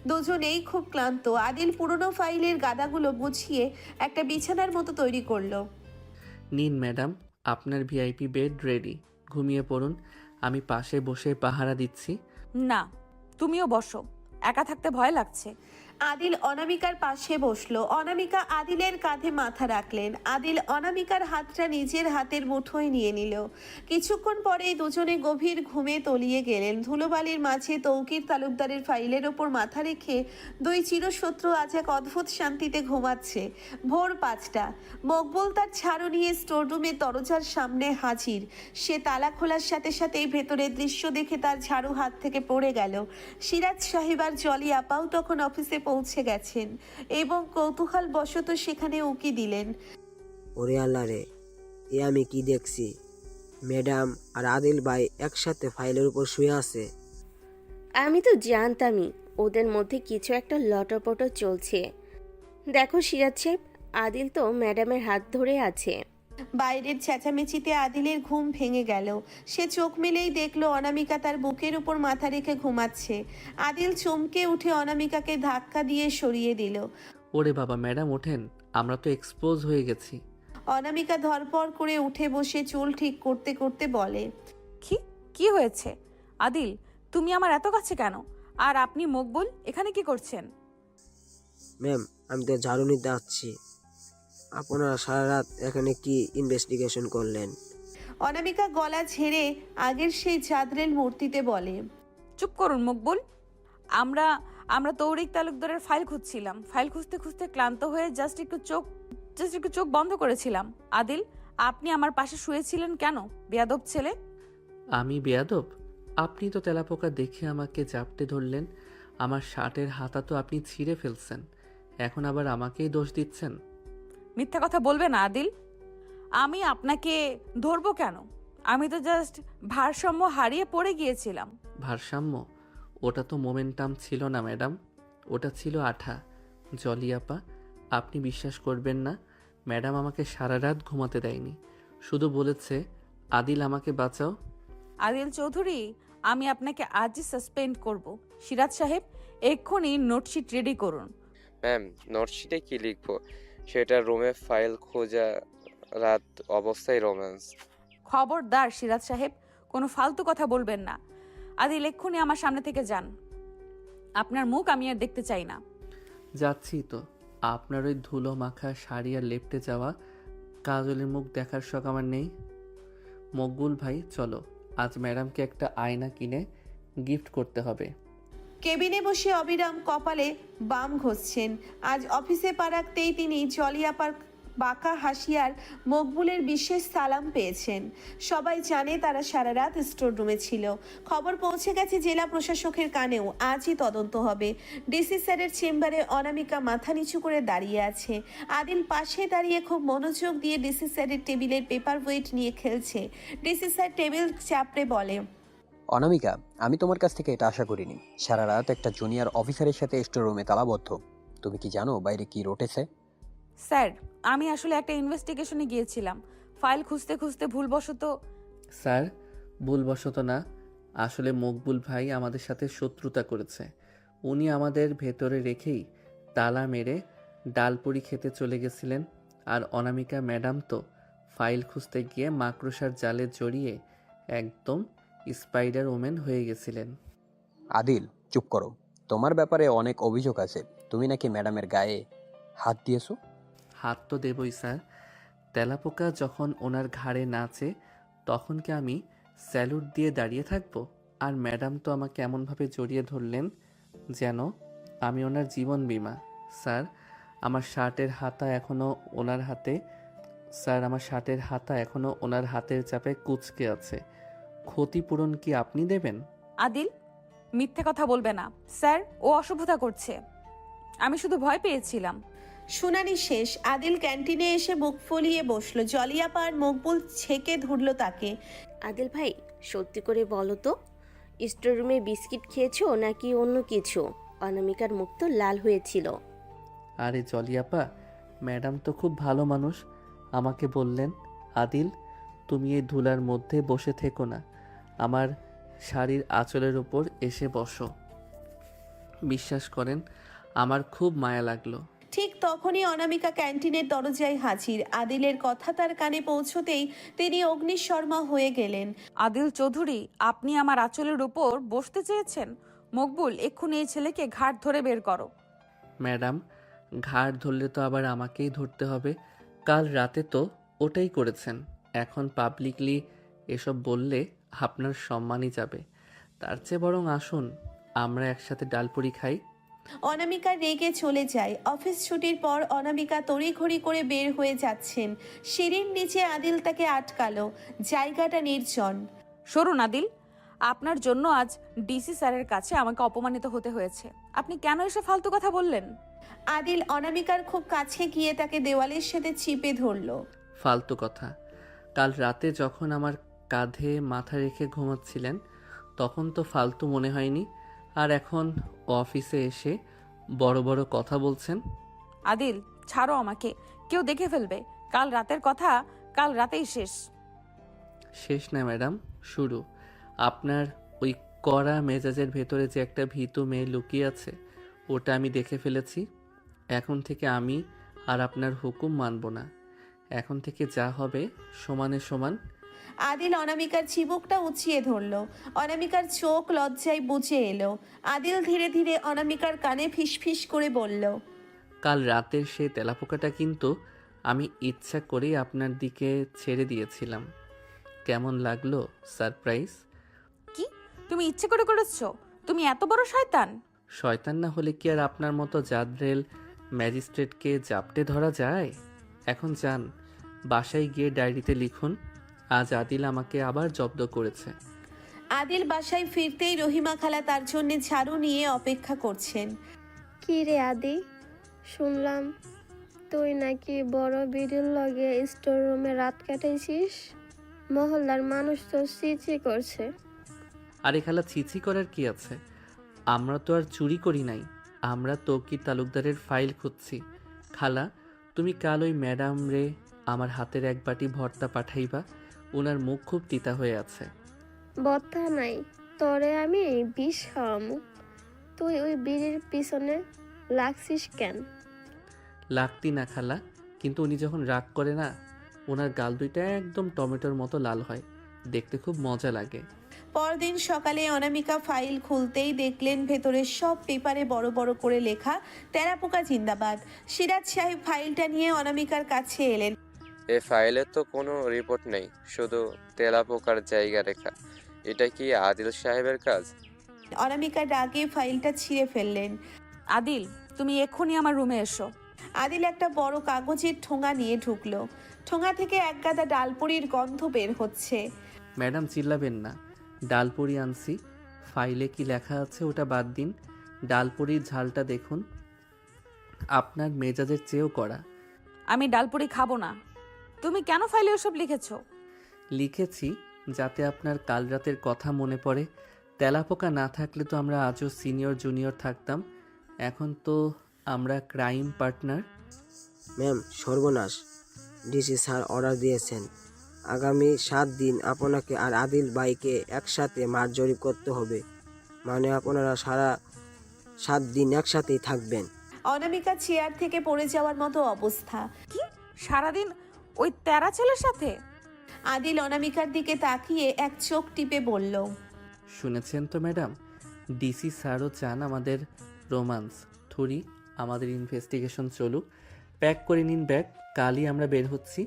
দুজনেই খুব ক্লান্ত। আদিল পুরনো ফাইলের গাদাগুলো গুছিয়ে একটা বিছানার মতো তৈরি করলো। নিন ম্যাডাম, আপনার ভিআইপি বেড রেডি। ঘুমিয়ে পড়ুন, আমি পাশে বসে পাহারা দিচ্ছি। না, তুমিও বসো, একা থাকতে ভয় লাগছে। আদিল অনামিকার পাশে বসলো। অনামিকা আদিলের কাঁধে মাথা রাখলেন। আদিল অনামিকার হাতটা নিজের হাতের মুঠোয় নিয়ে নিল। কিছুক্ষণ পরেই দুজনে গভীর ঘুমে তলিয়ে গেলেন। ধুলোবালির মাঝে তৌকির তালুকদারের ফাইলের ওপর মাথা রেখে দুই চিরশত্রু আজ এক অদ্ভুত শান্তিতে ঘুমাচ্ছে। ভোর 5টা। মকবুল তার ঝাড়ু নিয়ে স্টোররুমে দরজার সামনে হাজির। সে তালা খোলার সাথে সাথেই ভেতরের দৃশ্য দেখে তার ঝাড়ু হাত থেকে পড়ে গেল। সিরাজ সাহেব আর জলি আপাও তখন অফিসে পৌঁছে গেছেন এবং কৌতূহল বশত সেখানে উকি দিলেন। ওরে আল্লাহ রে, এ আমি কি দেখছি? ম্যাডাম আর আদিল ভাই একসাথে ফাইলের উপর শুয়ে আছে। আমি তো জানতামই ওদের মধ্যে কিছু একটা লটপট চলছে। দেখো সিরাজ সাহেব, আদিল তো ম্যাডামের হাত ধরে আছে। বাইরের চেঁচামেচিতে আদিলের ঘুম ভেঙে গেল। সে চোখ মেলেই দেখলো অনামিকা তার বুকের উপর মাথা রেখে ঘুমাচ্ছে। আদিল চমকে উঠে অনামিকাকে ধাক্কা দিয়ে সরিয়ে দিল। ওরে বাবা, ম্যাডাম ওঠেন, আমরা তো এক্সপোজ হয়ে গেছি। অনামিকা ধরপড় করে উঠে বসে চুল ঠিক করতে করতে বলে, কি হয়েছে? আদিল, তুমি আমার এত কাছে কেন? আর আপনি মকবুল এখানে কি করছেন? ম্যাম, আমি তো ঝাড়ু নিতে আসছি। আপনারা সারা রাত এখানে কি ইনভেস্টিগেশন করলেন? অনামিকা গলা ঝেড়ে আগের সেই চাঁদরেল মূর্তিতে বলে, চুপ করুন মকবুল। আমরা তৌরিক তালুকদারের ফাইল খুঁজছিলাম। ফাইল খুঁজতে খুঁজতে ক্লান্ত হয়ে জাস্ট একটু চোখ বন্ধ করেছিলাম। আদিল, আপনি আমার পাশে শুয়েছিলেন কেন, বেয়াদব ছেলে? আমি বেয়াদব? আপনি তো তেলাপোকা দেখে আমাকে জাপটে ধরলেন। আমার শার্টের হাতা তো আপনি ছিঁড়ে ফেলছেন, এখন আবার আমাকেই দোষ দিচ্ছেন। মিথ্যা কথা বলবে না আদিল। আমি আপনাকে ধরবো কেন? আমি তো জাস্ট ভারসাম্য হারিয়ে পড়ে গিয়েছিলাম। ভারসাম্য? ওটা তো মোমেন্টাম ছিল না ম্যাডাম, ওটা ছিল আঠা। জলিয়াপা, আপনি বিশ্বাস করবেন না, ম্যাডাম আমাকে সারা রাত ঘুমাতে দেয়নি, শুধু বলেছে আদিল আমাকে বাঁচাও। আদিল চৌধুরী, আমি আপনাকে আজই সাসপেন্ড করব। সিরাজ সাহেব, এক্ষুনি নোটশিট রেডি করুন। ম্যাম, নোটশিটে কি লিখবো? সেটা রুমে ফাইল খোঁজা, রাত অবস্থায় রোম্যান্স। খবরদার সিরাজ সাহেব, কোনো ফালতু কথা বলবেন না। আদিল, এক্ষুনি আমার সামনে থেকে যান। আপনার মুখ আমি আর দেখতে চাই না। যাচ্ছি তো, আপনার ওই ধুলো মাখা শাড়ি আর লেপটে যাওয়া কাজলের মুখ দেখার শখ আমার নেই। মকবুল ভাই চলো, আজ ম্যাডামকে একটা আয়না কিনে গিফট করতে হবে। কেবিনে বসে অবিরাম কপালে বাম ঘষছেন। আজ অফিসে পা রাখতেই তিনি জলিয়াপার বাঁকা হাসিয়ার মকবুলের বিশেষ সালাম পেয়েছেন। সবাই জানে তারা সারা রাত স্টোর রুমে ছিল। খবর পৌঁছে গেছে জেলা প্রশাসকের কানেও। আজই তদন্ত হবে। ডিসি স্যারের চেম্বারে অনামিকা মাথা নিচু করে দাঁড়িয়ে আছে। আদিল পাশে দাঁড়িয়ে খুব মনোযোগ দিয়ে ডিসি স্যারের টেবিলের পেপার ওয়েট নিয়ে খেলছে। ডিসি স্যার টেবিল চাপড়ে বলে, অনামিকা, আমি তোমার কাছ থেকে এটা আশা করিনি। সারা রাত একটা জুনিয়র অফিসারের সাথে স্টোর রুমে তালাবদ্ধ। তুমি কি জানো বাইরে কি রটেছে? স্যার, আমি আসলে একটা ইনভেস্টিগেশনে গিয়েছিলাম। ফাইল খুঁজতে খুঁজতে ভুলবশত। স্যার, ভুলবশত না, আসলে মকবুল ভাই আমাদের সাথে শত্রুতা করেছে। উনি আমাদের ভেতরে রেখেই তালা মেরে ডালপুরি খেতে চলে গেছিলেন। আর অনামিকা ম্যাডাম তো ফাইল খুঁজতে গিয়ে মাকড়সার জালে জড়িয়ে একদম স্পাইডার ওমেন হয়ে গেছিলেন। আদিল, চুপ করো। তোমার ব্যাপারে অনেক অভিযোগ আছে। তুমি নাকি ম্যাডামের গায়ে হাত দিয়েছো। হাত তো দেবই স্যার। তেলাপোকা যখন ওনার ঘাড়ে নাচে তখন কি আমি স্যালুট দিয়ে দাঁড়িয়ে থাকবো? আর ম্যাডাম তো আমাকে এমনভাবে জড়িয়ে ধরলেন যেন আমি ওনার জীবন বীমা। স্যার, আমার শার্টের হাতা এখনও ওনার হাতে। স্যার, আমার শার্টের হাতা এখনও ওনার হাতের চাপে কুঁচকে আছে। ক্ষতিপূরণ কি আপনি দেবেন? আদিল, মিথ্যে কথা বলবে না। স্যার, ও অসভ্যতা করছে। আমি শুধু ভয় পেয়েছিলাম। শুনানি শেষ। আদিল ক্যান্টিনে এসে বুক ফলিয়ে বসলো। জলিয়াপা আর মকবুল ছেকে ধরল তাকে। আদিল ভাই, সত্যি করে বলো তো, স্টোররুমে বিস্কিট খেয়েছো নাকি অন্য কিছু? অনামিকার মুখ তো লাল হয়েছিল। আরে জলিয়াপা, ম্যাডাম তো খুব ভালো মানুষ, আমাকে বললেন, আদিল তুমি এই ধুলার মধ্যে বসে থেকো না, আমার শাড়ির আঁচলের ওপর এসে বসো। বিশ্বাস করেন আমার খুব মায়া লাগলো। ঠিক তখনই অনামিকা ক্যান্টিনের দরজায় হাজির। আদিলের কথা তার কানে পৌঁছতেই তিনি অগ্নিশর্মা হয়ে গেলেন। আদিল চৌধুরী, আপনি আমার আঁচলের উপর বসতে চেয়েছেন? মকবুল, এক্ষুনি এই ছেলেকে ঘাট ধরে বের করো। ম্যাডাম, ঘাড় ধরলে তো আবার আমাকেই ধরতে হবে, কাল রাতে তো ওটাই করেছেন। এখন পাবলিকলি এসব বললে আপনার সম্মানই যাবে। তার চেয়ে বরং আসুন আমরা একসাথে ডালপুরি খাই। অনামিকা রেগে চলে যায়। অফিস ছুটির পর অনামিকা তড়িঘড়ি করে বের হয়ে যাচ্ছেন। সিঁড়ির নিচে আদিল তাকে আটকালো। জায়গাটা নির্জন। সরুন আদিল, আপনার জন্য আজ ডিসি স্যারের কাছে আমাকে অপমানিত হতে হয়েছে। আপনি কেন এসে ফালতু কথা বললেন? আদিল অনামিকার খুব কাছে গিয়ে তাকে দেওয়ালের সাথে চিপে ধরলো। ফালতু কথা? কাল রাতে যখন আমার কাঁধে মাথা রেখে ঘুমাচ্ছিলেন তখন তো ফালতু মনে হয়নি, আর এখন অফিসে এসে বড় বড় কথা বলছেন। আদিল, ছাড়ো আমাকে, কেউ দেখে ফেলবে। কাল রাতের কথা কাল রাতেই শেষ। শেষ না ম্যাডাম, শুরু। আপনার ওই কড়া মেজাজের ভেতরে যে একটা ভীতু মেয়ে লুকিয়ে আছে ওটা আমি দেখে ফেলেছি। এখন থেকে আমি আর আপনার হুকুম মানব না। এখন থেকে যা হবে সমানে সমান। আদিল অনামিকার চিবুকটা উঁচিয়ে ধরলো। অনামিকার চোখ লজ্জায় বুজে এলো। আদিল ধীরে ধীরে অনামিকার কানে ফিসফিস করে বলল, কাল রাতের সেই তেলাপোকাটা কিন্তু আমি ইচ্ছা করেই আপনার দিকে ছেড়ে দিয়েছিলাম। কেমন লাগলো সারপ্রাইজ? কি, তুমি ইচ্ছে করে করেছো? তুমি এত বড় শয়তান? শয়তান না হলে কি আর আপনার মতো জাদরেল ম্যাজিস্ট্রেটকে জাপটে ধরা যায়? এখন যান, বাসায় গিয়ে ডায়েরিতে লিখুন আজ আদিল আমাকে আবার জব্দ করেছে। আদিল বাসায় ফিরতেই রহিমা খালা তার জন্য ঝাড়ু নিয়ে অপেক্ষা করছেন। কি রে আদি, শুনলাম তুই নাকি বড় বিড়ির লগে স্টোর রুমে রাত কাটাইছিস? মহল্লার মানুষ তো চিচি করছে। আরে খালা, ছিছি করার কি আছে? আমরা তো আর চুরি করি নাই, আমরা তৌকির তালুকদারের ফাইল খুঁজছি। খালা, তুমি কাল ওই ম্যাডাম রে আমার হাতের এক বাটি ভর্তা পাঠাইবা, ওনার মুখ খুব তিতা হয়ে আছে। বথা নাই, তরে আমি বিষ খাওয়ামু। তুই ওই বিড়ির পিছনে লাগছিস কেন? লাগতি না খালা, কিন্তু উনি যখন রাগ করে না ওনার গাল দুইটা একদম টমেটোর মতো লাল হয়, দেখতে খুব মজা লাগে। পরদিন সকালে অনামিকা ফাইল খুলতেই দেখলেন ভেতরের সব পেপারে বড় বড় করে লেখা তেলাপোকা জিন্দাবাদ। সিরাজ সাহেব ফাইলটা নিয়ে অনামিকার কাছে এলেন। এই ফাইলে তো কোনো রিপোর্ট নেই, শুধু তেলাপোকার জায়গা রেখা। এটা কি আদিল সাহেবের কাজ? অনামিকা রাগে ফাইলটা ছিঁড়ে ফেললেন। আদিল, তুমি এক্ষুনি আমার রুমে এসো। আদিল একটা বড় কাগজের ঠোঙা নিয়ে ঢুকলো। ঠোঙা থেকে এক গাদা ডালপুরির গন্ধ বের হচ্ছে। ম্যাডাম চিল্লাবেন না, ডালপুরি আনছি। ফাইলে কি লেখা আছে ওটা বাদ দিন, ডালপুরির ঝালটা দেখুন, আপনার মেজাজের চেয়েও কড়া। আমি ডালপুরি খাবো না। তুমি কেন ফাইলে ওসব লিখেছো? লিখেছি যাতে আপনার কাল রাতের কথা মনে পড়ে। তেলাপোকা না থাকলে তো আমরা আজও সিনিয়র জুনিয়র থাকতাম, এখন তো আমরা ক্রাইম পার্টনার। ম্যাম, সর্বনাশ! ডিসি স্যার অর্ডার দিয়েছেন আগামী 7 দিন আপনাকে আর আদিল ভাইকে একসাথে মাঠ জরিপ করতে হবে। মানে আপনারা সারা 7 দিন একসাথেই থাকবেন। অনামিকা চেয়ার থেকে পড়ে যাওয়ার মতো অবস্থা। কি, সারাদিন ওই তেরা ছেলের সাথে? আদিল অনামিকার দিকে তাকিয়ে এক চোখ টিপে বলল, শুনেছেন তো ম্যাডাম, ডিসি স্যারও চান আমাদের রোমান্স থুরি, আমাদের ইনভেস্টিগেশন চলুক। প্যাক করে নিন ব্যাগ, কালই আমরা বের হচ্ছি।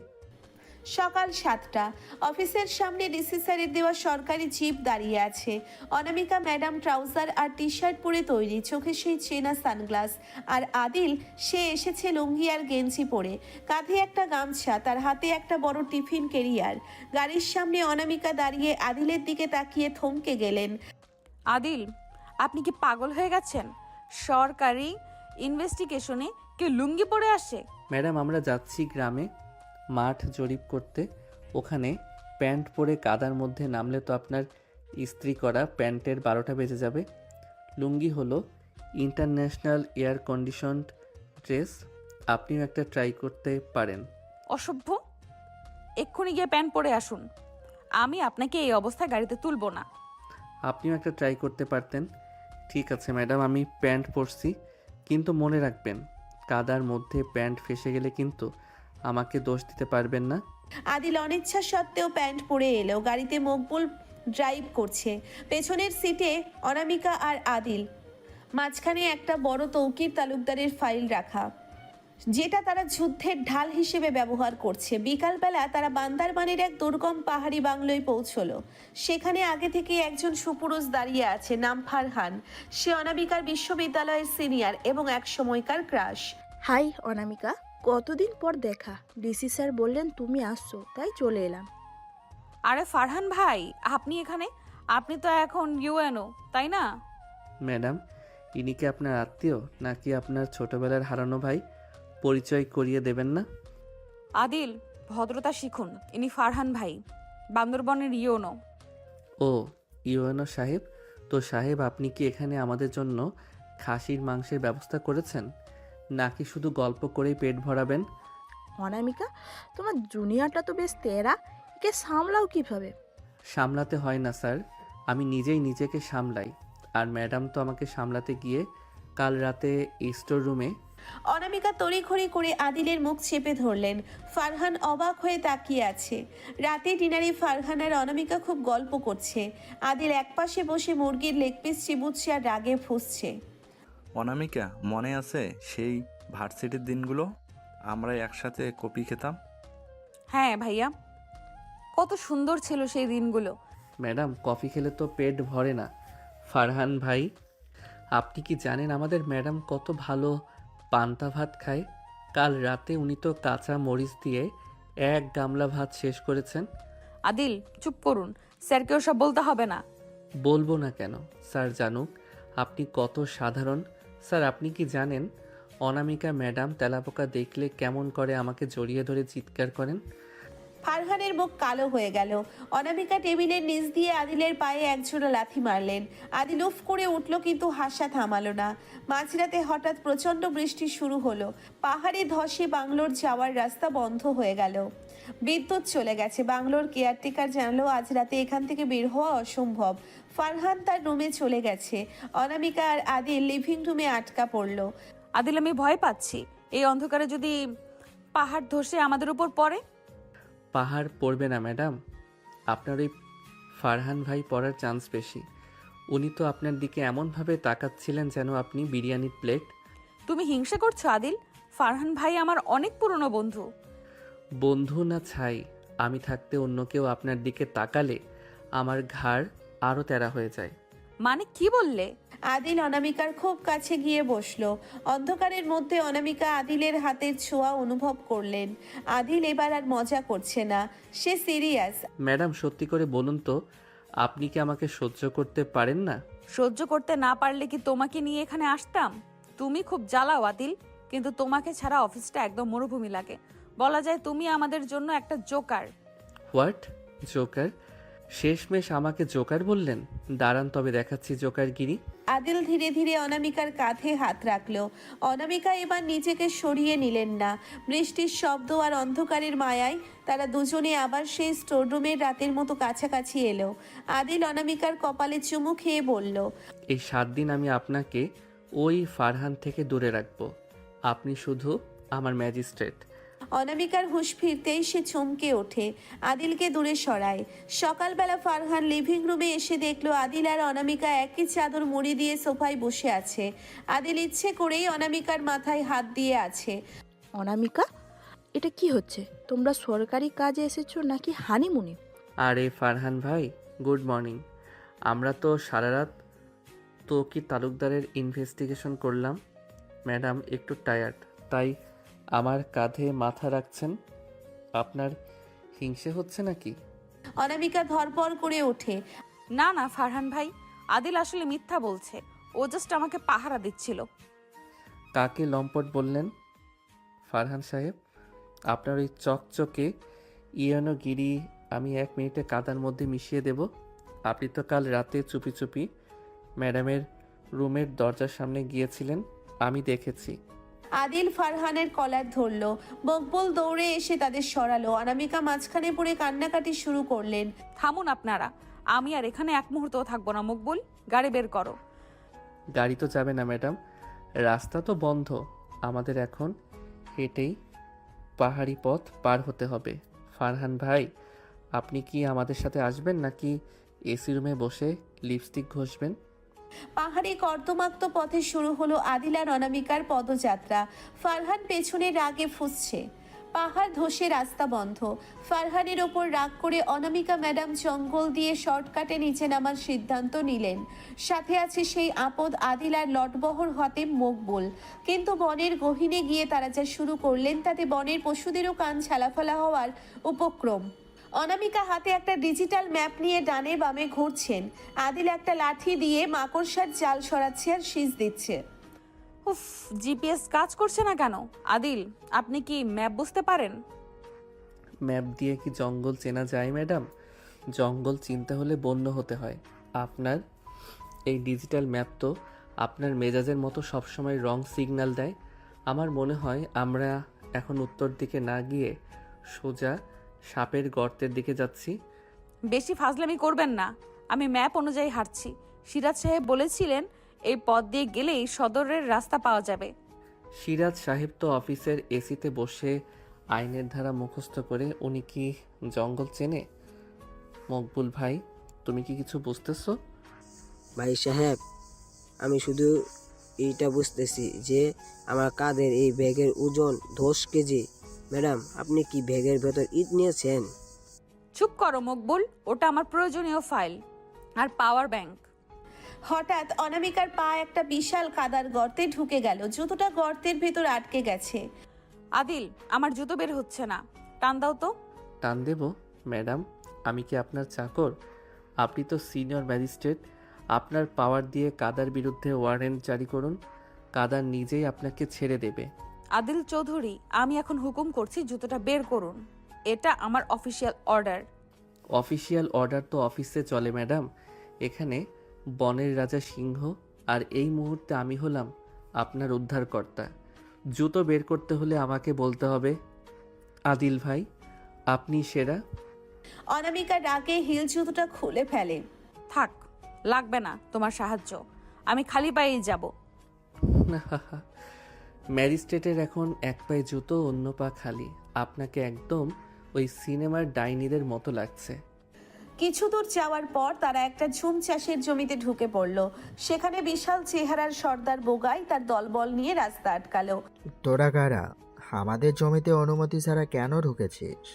সকাল 7টা। অফিসের সামনে ডিসি স্যারের দেওয়া সরকারি জিপ দাঁড়িয়ে আছে। অনামিকা ম্যাডাম ট্রাউজার আর টি শার্ট পরে তৈরি, চোখে সেই চেনা সানগ্লাস। আর আদিল, সে এসেছে লুঙ্গি আর গেঞ্জি পরে, কাঁধে একটা গামছা, তার হাতে একটা বড় টিফিন ক্যারিয়ার। গাড়ির সামনে অনামিকা দাঁড়িয়ে আদিলের দিকে তাকিয়ে থমকে গেলেন। আদিল, আপনি কি পাগল হয়ে গেছেন? সরকারি ইনভেস্টিগেশনে কেউ লুঙ্গি পরে আসে? ম্যাডাম আমরা যাচ্ছি গ্রামে মাঠ জরিপ করতে। ওখানে প্যান্ট পরে কাদার মধ্যে নামলে তো আপনার ইস্ত্রি করা প্যান্টের 12টা বেজে যাবে। লুঙ্গি হলো ইন্টারন্যাশনাল এয়ার কন্ডিশনড ড্রেস, আপনিও একটা ট্রাই করতে পারেন। অসভ্য, এক্ষুনি গিয়ে প্যান্ট পরে আসুন। আমি আপনাকে এই অবস্থায় গাড়িতে তুলবো না। আপনিও একটা ট্রাই করতে পারতেন। ঠিক আছে ম্যাডাম, আমি প্যান্ট পরছি, কিন্তু মনে রাখবেন কাদার মধ্যে প্যান্ট ফেসে গেলে কিন্তু আমাকে দোষ দিতে পারবেন না। আদিল অনিচ্ছা সত্ত্বেও প্যান্ট পরে এলো। গাড়িতে মকবুল ড্রাইভ করছে, পেছনের সিটে অনামিকা আর আদিল, মাঝখানে একটা বড় তৌকির তালুকদারের ফাইল রাখা, যেটা তারা যুদ্ধের ঢাল হিসেবে ব্যবহার করছে। বিকালবেলা তারা বান্দারবানের এক দুর্গম পাহাড়ি বাংলোয় পৌঁছলো। সেখানে আগে থেকে একজন সুপুরুষ দাঁড়িয়ে আছে, নাম ফারহান। সে অনামিকার বিশ্ববিদ্যালয়ের সিনিয়র এবং এক সময়কার ক্রাশ। হাই অনামিকা, কতদিন পর দেখা। ডিসি স্যার বললেন তুমি আসছো, তাই চলে এলাম। আরে ফারহান ভাই, আপনি এখানে? আপনি তো এখন ইউএনও, তাই না? ম্যাডাম, ইনি কি আপনার আত্মীয় নাকি আপনার ছোটবেলার হারানো ভাই? পরিচয় করিয়ে দেবেন না? আদিল, ভদ্রতা শিখুন। ইনি ফারহান ভাই, বান্দরবনের ইউএনও। ও, ইউএনও সাহেব। তো সাহেব, আপনি কি এখানে আমাদের জন্য খাসির মাংসের ব্যবস্থা করেছেন, নাকি শুধু গল্প করেই পেট ভরাবেন? অনামিকা, তোমার জুনিয়রটা তো বেশ তেরা, একে সামলাও কিভাবে? সামলাতে হয় না স্যার, আমি নিজেই নিজেকে সামলাই। আর ম্যাডাম তো আমাকে সামলাতে গিয়ে কাল রাতে স্টোর রুমে। অনামিকা তড়িঘড়ি করে আদিলের মুখ চেপে ধরলেন। ফারহান অবাক হয়ে তাকিয়ে আছে। রাতে ডিনারে ফারহান আর অনামিকা খুব গল্প করছে। আদিল একপাশে বসে মুরগির লেগ পিস চিবুচ্ছে আর রাগে ফুঁসছে। অনামিকা, মনে আছে সেই ভার্সিটির দিনগুলো? আমরা একসাথে কপি খেতাম। হ্যাঁ ভাইয়া, কত সুন্দর ছিল সেই দিনগুলো। ম্যাডাম, কফি খেলে তো পেট ভরে না। ফারহান ভাই, আপনি কি জানেন আমাদের ম্যাডাম কত ভালো পান্তা ভাত খায়? কাল রাতে উনি তো কাঁচা মরিচ দিয়ে এক গামলা ভাত শেষ করেছেন। আদিল, চুপ করুন। স্যারকে ওসব বলতে হবে না। বলবো না কেন? স্যার জানুক আপনি কত সাধারণ। স্যার, আপনি কি জানেন অনামিকা ম্যাডাম তেলাপোকা দেখলে কেমন করে আমাকে জড়িয়ে ধরে চিৎকার করেন? ফারহানের মুখ কালো হয়ে গেল। অনামিকা টেবিলের নিচ দিয়ে আদিলের পায়ে একজোড়া লাথি মারলেন। আদিল উফ করে উঠল, কিন্তু হাসা থামালো না। মাঝরাতে হঠাৎ প্রচণ্ড বৃষ্টি শুরু হলো। পাহাড়ি ধসে বাংলোর যাওয়ার রাস্তা বন্ধ হয়ে গেল। বিদ্যুৎ চলে গেছে। বাংলোর কেয়ারটেকার জানালো আজ রাতে এখান থেকে বের হওয়া অসম্ভব। ফারহান তার রুমে চলে গেছে। অনামিকা আর আদিল লিভিং রুমে আটকা পড়ল। আদিল, আমি ভয় পাচ্ছি। এই অন্ধকারে যদি পাহাড় ধসে আমাদের উপর পড়ে? পাহাড় পড়বে না ম্যাডাম, আপনার ওই ফারহান ভাই পড়ার চান্স বেশি। উনি তো আপনার দিকে এমনভাবে তাকাচ্ছিলেন যেন আপনি বিরিয়ানির প্লেট। তুমি হিংসা করছো আদিল? ফারহান ভাই আমার অনেক পুরনো বন্ধু। বন্ধু না ছাই, আমি থাকতে অন্য কেউ আপনার দিকে তাকালে আমার ঘাড় আরও তেরা হয়ে যায়। মানে কি বললে? আদিল অনামিকার খুব কাছে গিয়ে বসলো। অন্ধকারের মধ্যে অনামিকা আদিলের হাতের ছোঁয়া অনুভব করলেন। আদিল এবার আর মজা করছে না, সে সিরিয়াস। ম্যাডাম, সত্যি করে বলুন তো, আপনি কি আমাকে সহ্য করতে পারেন না? সহ্য করতে না পারলে কি তোমাকে নিয়ে এখানে আসতাম? তুমি খুব জ্বালাও আদিল, কিন্তু তোমাকে ছাড়া অফিসটা একদম মরুভূমি লাগে। বলা যায় তুমি আমাদের জন্য একটা জোকার। হোয়াট? জোকার? শেষমেশ আমাকে জোকার বললেন? দাঁড়ান তবে দেখাচ্ছি জোকারগিরি। আদিল ধীরে ধীরে অনামিকার কাঁধে হাত রাখলো। অনামিকা এবার নিজেকে সরিয়ে নিলেন না। বৃষ্টির শব্দ আর অন্ধকারের মায়ায় তারা দুজনে আবার সেই স্টোররুমের রাতের মতো কাছাকাছি এলো। আদিল অনামিকার কপালে চুমু খেয়ে বলল, এই 7 দিন আমি আপনাকে ওই ফারহান থেকে দূরে রাখবো। আপনি শুধু আমার ম্যাজিস্ট্রেট। অনামিকার হুঁশ ফিরতেই সে চমকে ওঠে, আদিলকে দূরে সরায়। সকালবেলা ফারহান লিভিং রুমে এসে দেখলো আদিল আর অনামিকা একই চাদর মুড়ি দিয়ে সোফায় বসে আছে। আদিল ইচ্ছে করেই অনামিকার মাথায় হাত দিয়ে আছে। অনামিকা, এটা কি হচ্ছে? তোমরা সরকারি কাজে এসেছো নাকি হানিমুনে? আরে ফারহান ভাই, গুড মর্নিং। আমরা তো সারা রাত তৌকির তালুকদারের ইনভেস্টিগেশন করলাম। ম্যাডাম একটু টায়ার্ড, তাই আমার কাঁধে মাথা রাখছেন। আপনার হিংসে হচ্ছে নাকি? অনামিকা ধরপড় করে ওঠে। না না ফারহান ভাই, আদিল আসলে মিথ্যা বলছে। ও জাস্ট আমাকে পাহারা দিচ্ছিল। কাকে লম্পট বললেন? ফারহান সাহেব, আপনার ওই চকচকে গিরি আমি 1 মিনিটে কাদার মধ্যে মিশিয়ে দেব। আপনি তো কাল রাতে চুপি চুপি ম্যাডামের রুমের দরজার সামনে গিয়েছিলেন, আমি দেখেছি। আদিল ফারহানের কলার ধরলো। মকবুল দৌড়ে এসে তাদের সরালো। অনামিকা মাঝখানে পড়ে কান্নাকাটি শুরু করলেন। থামুন আপনারা, আমি আর এখানে এক মুহূর্তও থাকবো না। মকবুল, গাড়ি বের করো। গাড়ি তো যাবে না ম্যাডাম, রাস্তা তো বন্ধ। আমাদের এখন হেঁটেই পাহাড়ি পথ পার হতে হবে। ফারহান ভাই, আপনি কি আমাদের সাথে আসবেন নাকি এসি রুমে বসে লিপস্টিক ঘষবেন? পাহাড়ি কর্দমাক্ত পথে শুরু হলো আদিল আর অনামিকার পদযাত্রা। ফারহান পেছনে রাগে ফুঁসছে। পাহাড় ধসে রাস্তা বন্ধ। ফারহানের ওপর রাগ করে অনামিকা ম্যাডাম জঙ্গল দিয়ে শর্টকাটে নিচে নামার সিদ্ধান্ত নিলেন। সাথে আছে সেই আপদ আদিল আর লটবহর হাতে মকবুল। কিন্তু বনের গহীনে গিয়ে তারা যা শুরু করলেন তাতে বনের পশুদেরও কান ছালাফালা হওয়ার উপক্রম। অনামিকা হাতে একটা ডিজিটাল ম্যাপ নিয়ে ডানে বামে ঘুরছেন। আদিল একটা লাঠি দিয়ে মাকড়সার জাল সরাচ্ছে আর শীষ দিচ্ছে। উফ, জিপিএস কাজ করছে না কেন? আদিল, আপনি কি ম্যাপ বুঝতে পারেন? ম্যাপ দিয়ে কি জঙ্গল চেনা যায় ম্যাডাম? জঙ্গল চিনতে হলে বন্য হতে হয়। আপনার এই ডিজিটাল ম্যাপ তো আপনার মেজাজের মতো সবসময় রং সিগন্যাল দেয়। আমার মনে হয় আমরা এখন উত্তর দিকে না গিয়ে সোজা সাপের গর্তের দিকে যাচ্ছি। বেশি ফাজলামি করবেন না, আমি ম্যাপ অনুযায়ী হাঁটছি। সিরাজ সাহেব বলেছিলেন এই পথ দিয়ে গেলেই সদরের রাস্তা পাওয়া যাবে। সিরাজ সাহেব তো অফিসের এসিতে বসে আইনের ধারা মুখস্থ করে, উনি কি জঙ্গল চেনে? মকবুল ভাই, তুমি কি কিছু বুঝতেছো? ভাই সাহেব, আমি শুধু এইটা বুঝতেছি যে আমার কাঁধের এই ব্যাগের ওজন 10 কেজি। ম্যাডাম, আপনি কি ব্যাগের ভেতর ইট নিয়েছেন? চুপ করো মকবুল, ওটা আমার প্রয়োজনীয় ফাইল আর পাওয়ার ব্যাংক। হঠাৎ অনামিকার পা একটা বিশাল কাদার গর্তে ঢুকে গেল। জুতোটা গর্তের ভেতর আটকে গেছে। আদিল, আমার জুতো বের হচ্ছে না, টান দাও তো। টান দেব? ম্যাডাম, আমি কি আপনার চাকর? আপনি তো সিনিয়র ম্যাজিস্ট্রেট। আপনার পাওয়ার দিয়ে কাদার বিরুদ্ধে ওয়ারেন্ট জারি করুন, কাদার নিজেই আপনাকে ছেড়ে দেবে। আদিল চৌধুরী, আমি এখন হুকুম করছি জুতোটা বের করুন। এটা আমার অফিসিয়াল অর্ডার। অফিসিয়াল অর্ডার তো অফিসে চলে ম্যাডাম, এখানে বনের রাজা সিংহ, আর এই মুহূর্তে আমি হলাম আপনার উদ্ধারকর্তা। জুতো বের করতে হলে আমাকে বলতে হবে, আদিল ভাই আপনি সেরা। অনামিকা রাগে হিল জুতোটা খুলে ফেলে। থাক, লাগবে না তোমার সাহায্য, আমি খালি পায়েই যাব। ম্যাজিস্ট্রেটের এখন এক পায়ে জুতো, অন্য পা খালি। আপনাকে একদম ওই সিনেমার ডাইনিদের মতো লাগছে। কিছু দূর যাওয়ার পর তারা একটা ঝুম চাষের জমিতে ঢুকে পড়ল। সেখানে বিশাল চেহারার সর্দার বোগাই তার দলবল নিয়ে রাস্তা আটকালো। তোরা কারা? আমাদের জমিতে অনুমতি ছাড়া কেন ঢুকেছিস?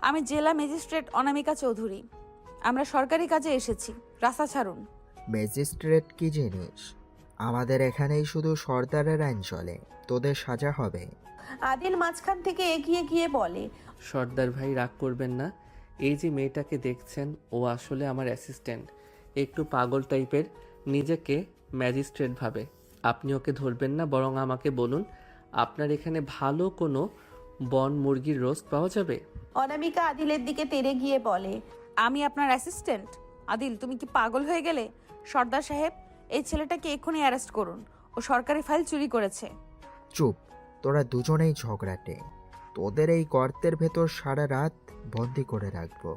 আমি জেলা ম্যাজিস্ট্রেট অনামিকা চৌধুরী, আমরা সরকারি কাজে এসেছি, রাস্তা ছাড়ুন। ম্যাজিস্ট্রেট কি জিনিস? আমাদের এখানেই শুধু সর্দারের আইন চলে, তোদের সাজা হবে। আদিল মাঝখান থেকে এগিয়ে গিয়ে বলে, সর্দার ভাই রাগ করবেন না, এই যে মেয়েটাকে দেখছেন ও আসলে আমার অ্যাসিস্ট্যান্ট, একটু পাগল টাইপের, নিজেকে ম্যাজিস্ট্রেট ভাবে। আপনি ওকে ধরবেন না, বরং আমাকে বলুন আপনার এখানে ভালো কোনো বন মুরগির রোস্ট পাওয়া যাবে? অনামিকা আদিলের দিকে তেড়ে গিয়ে বলে, আমি আপনার অ্যাসিস্ট্যান্ট? আদিল, তুমি কি পাগল হয়ে গেলে? সর্দার সাহেব, এই ছেলেটাকে এক্ষুনি অ্যারেস্ট করুন, ও সরকারি ফাইল চুরি করেছে। চুপ, তোরা দুজনেই ঝগড়াটে। তোদের এই গর্তের ভেতর সারা রাত বন্দি করে রাখবো।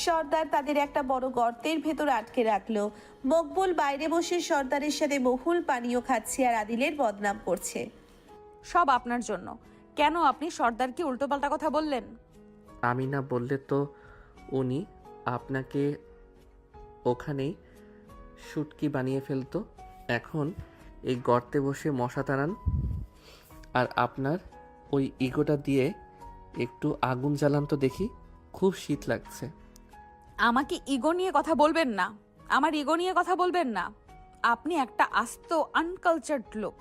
সর্দার তাদের একটা বড় গর্তের ভেতর আটকে রাখলো। মকবুল বাইরে বসে সর্দারের সাথে বহুল পানীয় খাচ্ছে আর আদিলের বদনাম করছে। সব আপনার জন্য। কেন আপনি সর্দারকে উল্টোপাল্টা কথা বললেন? আমি না বললে তো উনি আপনাকে ওখানেই শুটকি বানিয়ে ফেলতো। এখন এই গর্তে বসে মশা তাড়ান, আর আপনার ওই ইগোটা দিয়ে একটু আগুন জ্বালান তো দেখি, খুব শীত লাগছে। আমাকে ইগো নিয়ে কথা বলবেন না, আমার ইগো নিয়ে কথা বলবেন না। আপনি একটা আস্ত আনকালচারড লোক।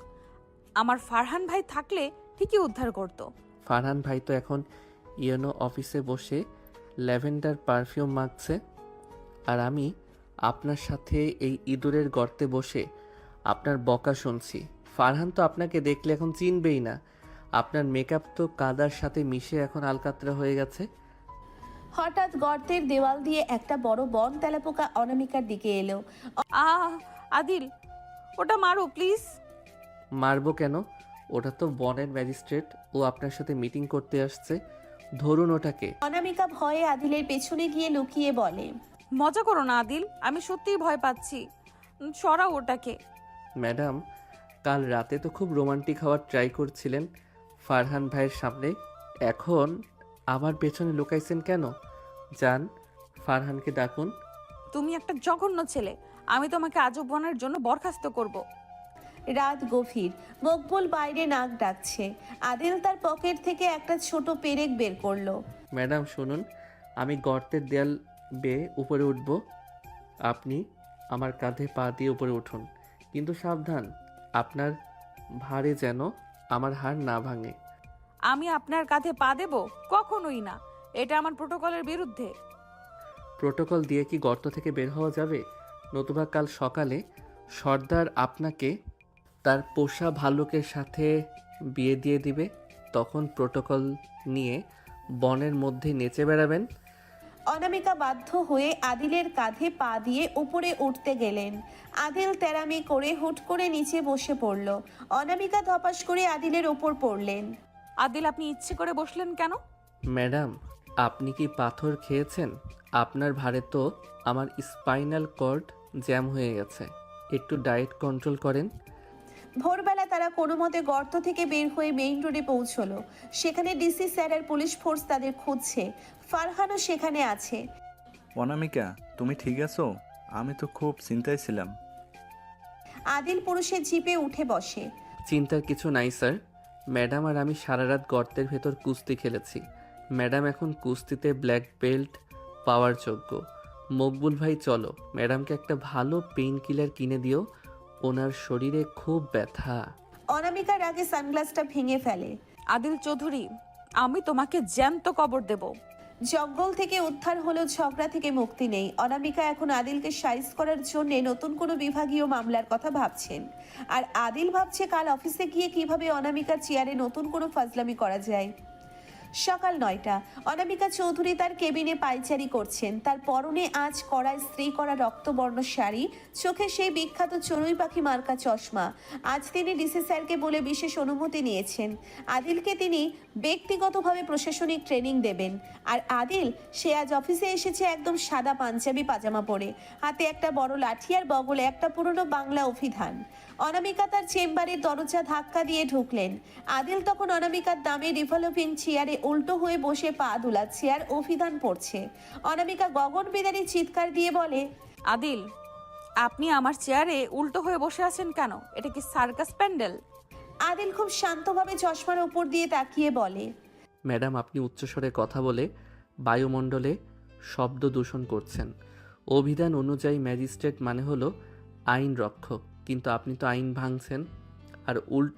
আমার ফারহান ভাই থাকলে ঠিকই উদ্ধার করতো। ফারহান ভাই তো এখন ইউনো অফিসে বসে ল্যাভেন্ডার পারফিউম মাখছে, আর আমি আপনার সাথে এই ইঁদুরের গর্তে বসে আপনার বকা শুনছি। ফারহান তো আপনাকে দেখলে এখন চিনবেই না। আপনার মেকআপ তো কাদার সাথে মিশে এখন আলকাতরা হয়ে গেছে। হঠাৎ গর্তের দেওয়াল দিয়ে একটা বড় বন তেলাপোকা অনামিকার দিকে এলো। আদিল, ওটা মারো প্লিজ। মারবো কেন? ওটা তো বনের ম্যাজিস্ট্রেট, ও আপনার সাথে মিটিং করতে আসছে, ধরুন ওটাকে। অনামিকা ভয়ে আদিলের পেছনে গিয়ে লুকিয়ে বলে, মজা করো না আদিল, আমি সত্যিই ভয় পাচ্ছি। সরাও ওটাকে। ম্যাডাম, কাল রাতে তো খুব রোমান্টিক হওয়ার ট্রাই করছিলেন ফারহান ভাইয়ের সামনে, এখন আবার পেছনে লুকাইছেন কেন? যান, ফারহানকে ডাকুন। তুমি একটা জঘন্য ছেলে, আমি তোমাকে আজীবনের জন্য বরখাস্ত করব। রাত গভীর, মকবুল বাইরে নাক ডাকছে। আদিল তার পকেট থেকে একটা ছোট পেরেক বের করলো। ম্যাডাম শুনুন, আমি গর্তের দেয়াল বেয়ে উপরে উঠব, আপনি আমার কাঁধে পা দিয়ে উপরে উঠুন, কিন্তু সাবধান, আপনার ভারে যেন আমার হাড় না ভাঙে। আমি আপনার কাঁধে পা দেব? কখনোই না, এটা আমার প্রোটোকলের বিরুদ্ধে। প্রোটোকল দিয়ে কি গর্ত থেকে বের হওয়া যাবে? নতুবা কাল সকালে সর্দার আপনাকে তার পোষা ভালুকের সাথে বিয়ে দিয়ে দিবে, তখন প্রোটোকল নিয়ে বনের মধ্যে নেচে বেড়াবেন। অনামিকা বাধ্য হয়ে আদিলের কাঁধে পা দিয়ে উপরে উঠতে গেলেন। আদিল তেরামি করে হুট করে নিচে বসে পড়ল। অনামিকা ধপাস করে আদিলের ওপর পড়লেন। আদিল, আপনি ইচ্ছে করে বসলেন কেন? ম্যাডাম, আপনি কি পাথর খেয়েছেন? আপনার ভারে তো আমার স্পাইনাল কর্ড জ্যাম হয়ে গেছে, একটু ডায়েট কন্ট্রোল করেন। ভোরবেলা তারা কোনো মতে গর্ত থেকে বের হয়ে মেইন রোডে পৌঁছলো। সেখানে ডিসি স্যার আর পুলিশ ফোর্স তাদের খুঁজছে। ফারহানও সেখানে আছে। অনামিকা, তুমি ঠিক আছো? আমি তো খুব চিন্তায় ছিলাম। আদিল পুরুষের জিপে উঠে বসে। চিন্তার কিছু নাই স্যার, ম্যাডাম আর আমি সারা রাত গর্তের ভেতর কুস্তি খেলেছি। ম্যাডাম এখন কুস্তিতে ব্ল্যাক বেল্ট পাওয়ার যোগ্য। মকবুল ভাই, চলো ম্যাডামকে একটা ভালো পেইন কিলার কিনে দিও, ওনার শরীরে খুব ব্যথা। অনামিকার আগে সানগ্লাসটা ভেঙে ফেলে। আদিল চৌধুরী, আমি তোমাকে জ্যান্ত কবর দেব। জঙ্গল থেকে উদ্ধার হলেও ঝগড়া থেকে মুক্তি নেই। অনামিকা এখন আদিলকে সাইজ করার জন্য নতুন কোনো বিভাগীয় মামলার কথা ভাবছেন। আর আদিল ভাবছে কাল অফিসে গিয়ে কিভাবে অনামিকার চেয়ারে নতুন কোনো ফাজলামি করা যায়। সকাল 9টা, অনামিকা চৌধুরী তার কেবিনে পায়চারি করছেন। তার পরনে আজ কড়া স্ত্রী করা রক্তবর্ণ শাড়ি, চোখে সেই বিখ্যাত চড়ুই পাখি মার্কা চশমা। আজ তিনি ডিসি স্যারকে বলে বিশেষ অনুমতি নিয়েছেন। আদিলকে তিনি ব্যক্তিগতভাবে প্রশাসনিক ট্রেনিং দেবেন। আর আদিল, সে আজ অফিসে এসেছে একদম সাদা পাঞ্জাবি পাজামা পরে, হাতে একটা বড় লাঠি আর বগলে একটা পুরনো বাংলা অভিধান। অনামিকা তার চেম্বারের দরজা ধাক্কা দিয়ে ঢুকলেন। আদিল তখন অনামিকার দামে ডেভেলপিং চেয়ারে উল্টো হয়ে বসে পা দুলাচ্ছে আর অভিধান পড়ছে। অনামিকা গগন বিদারী চিৎকার দিয়ে বলে, আদিল, আপনি আমার চেয়ারে উল্টো হয়ে বসে আছেন কেন? এটা কি সার্কাস প্যান্ডেল? আদিল খুব শান্তভাবে চশমার উপর দিয়ে তাকিয়ে বলে, ম্যাডাম, আপনি উচ্চস্বরে কথা বলে বায়ুমণ্ডলে শব্দ দূষণ করছেন। অভিধান অনুযায়ী ম্যাজিস্ট্রেট মানে হলো আইন রক্ষক, কিন্তু আপনি তো আইন ভাঙছেন আর উল্টো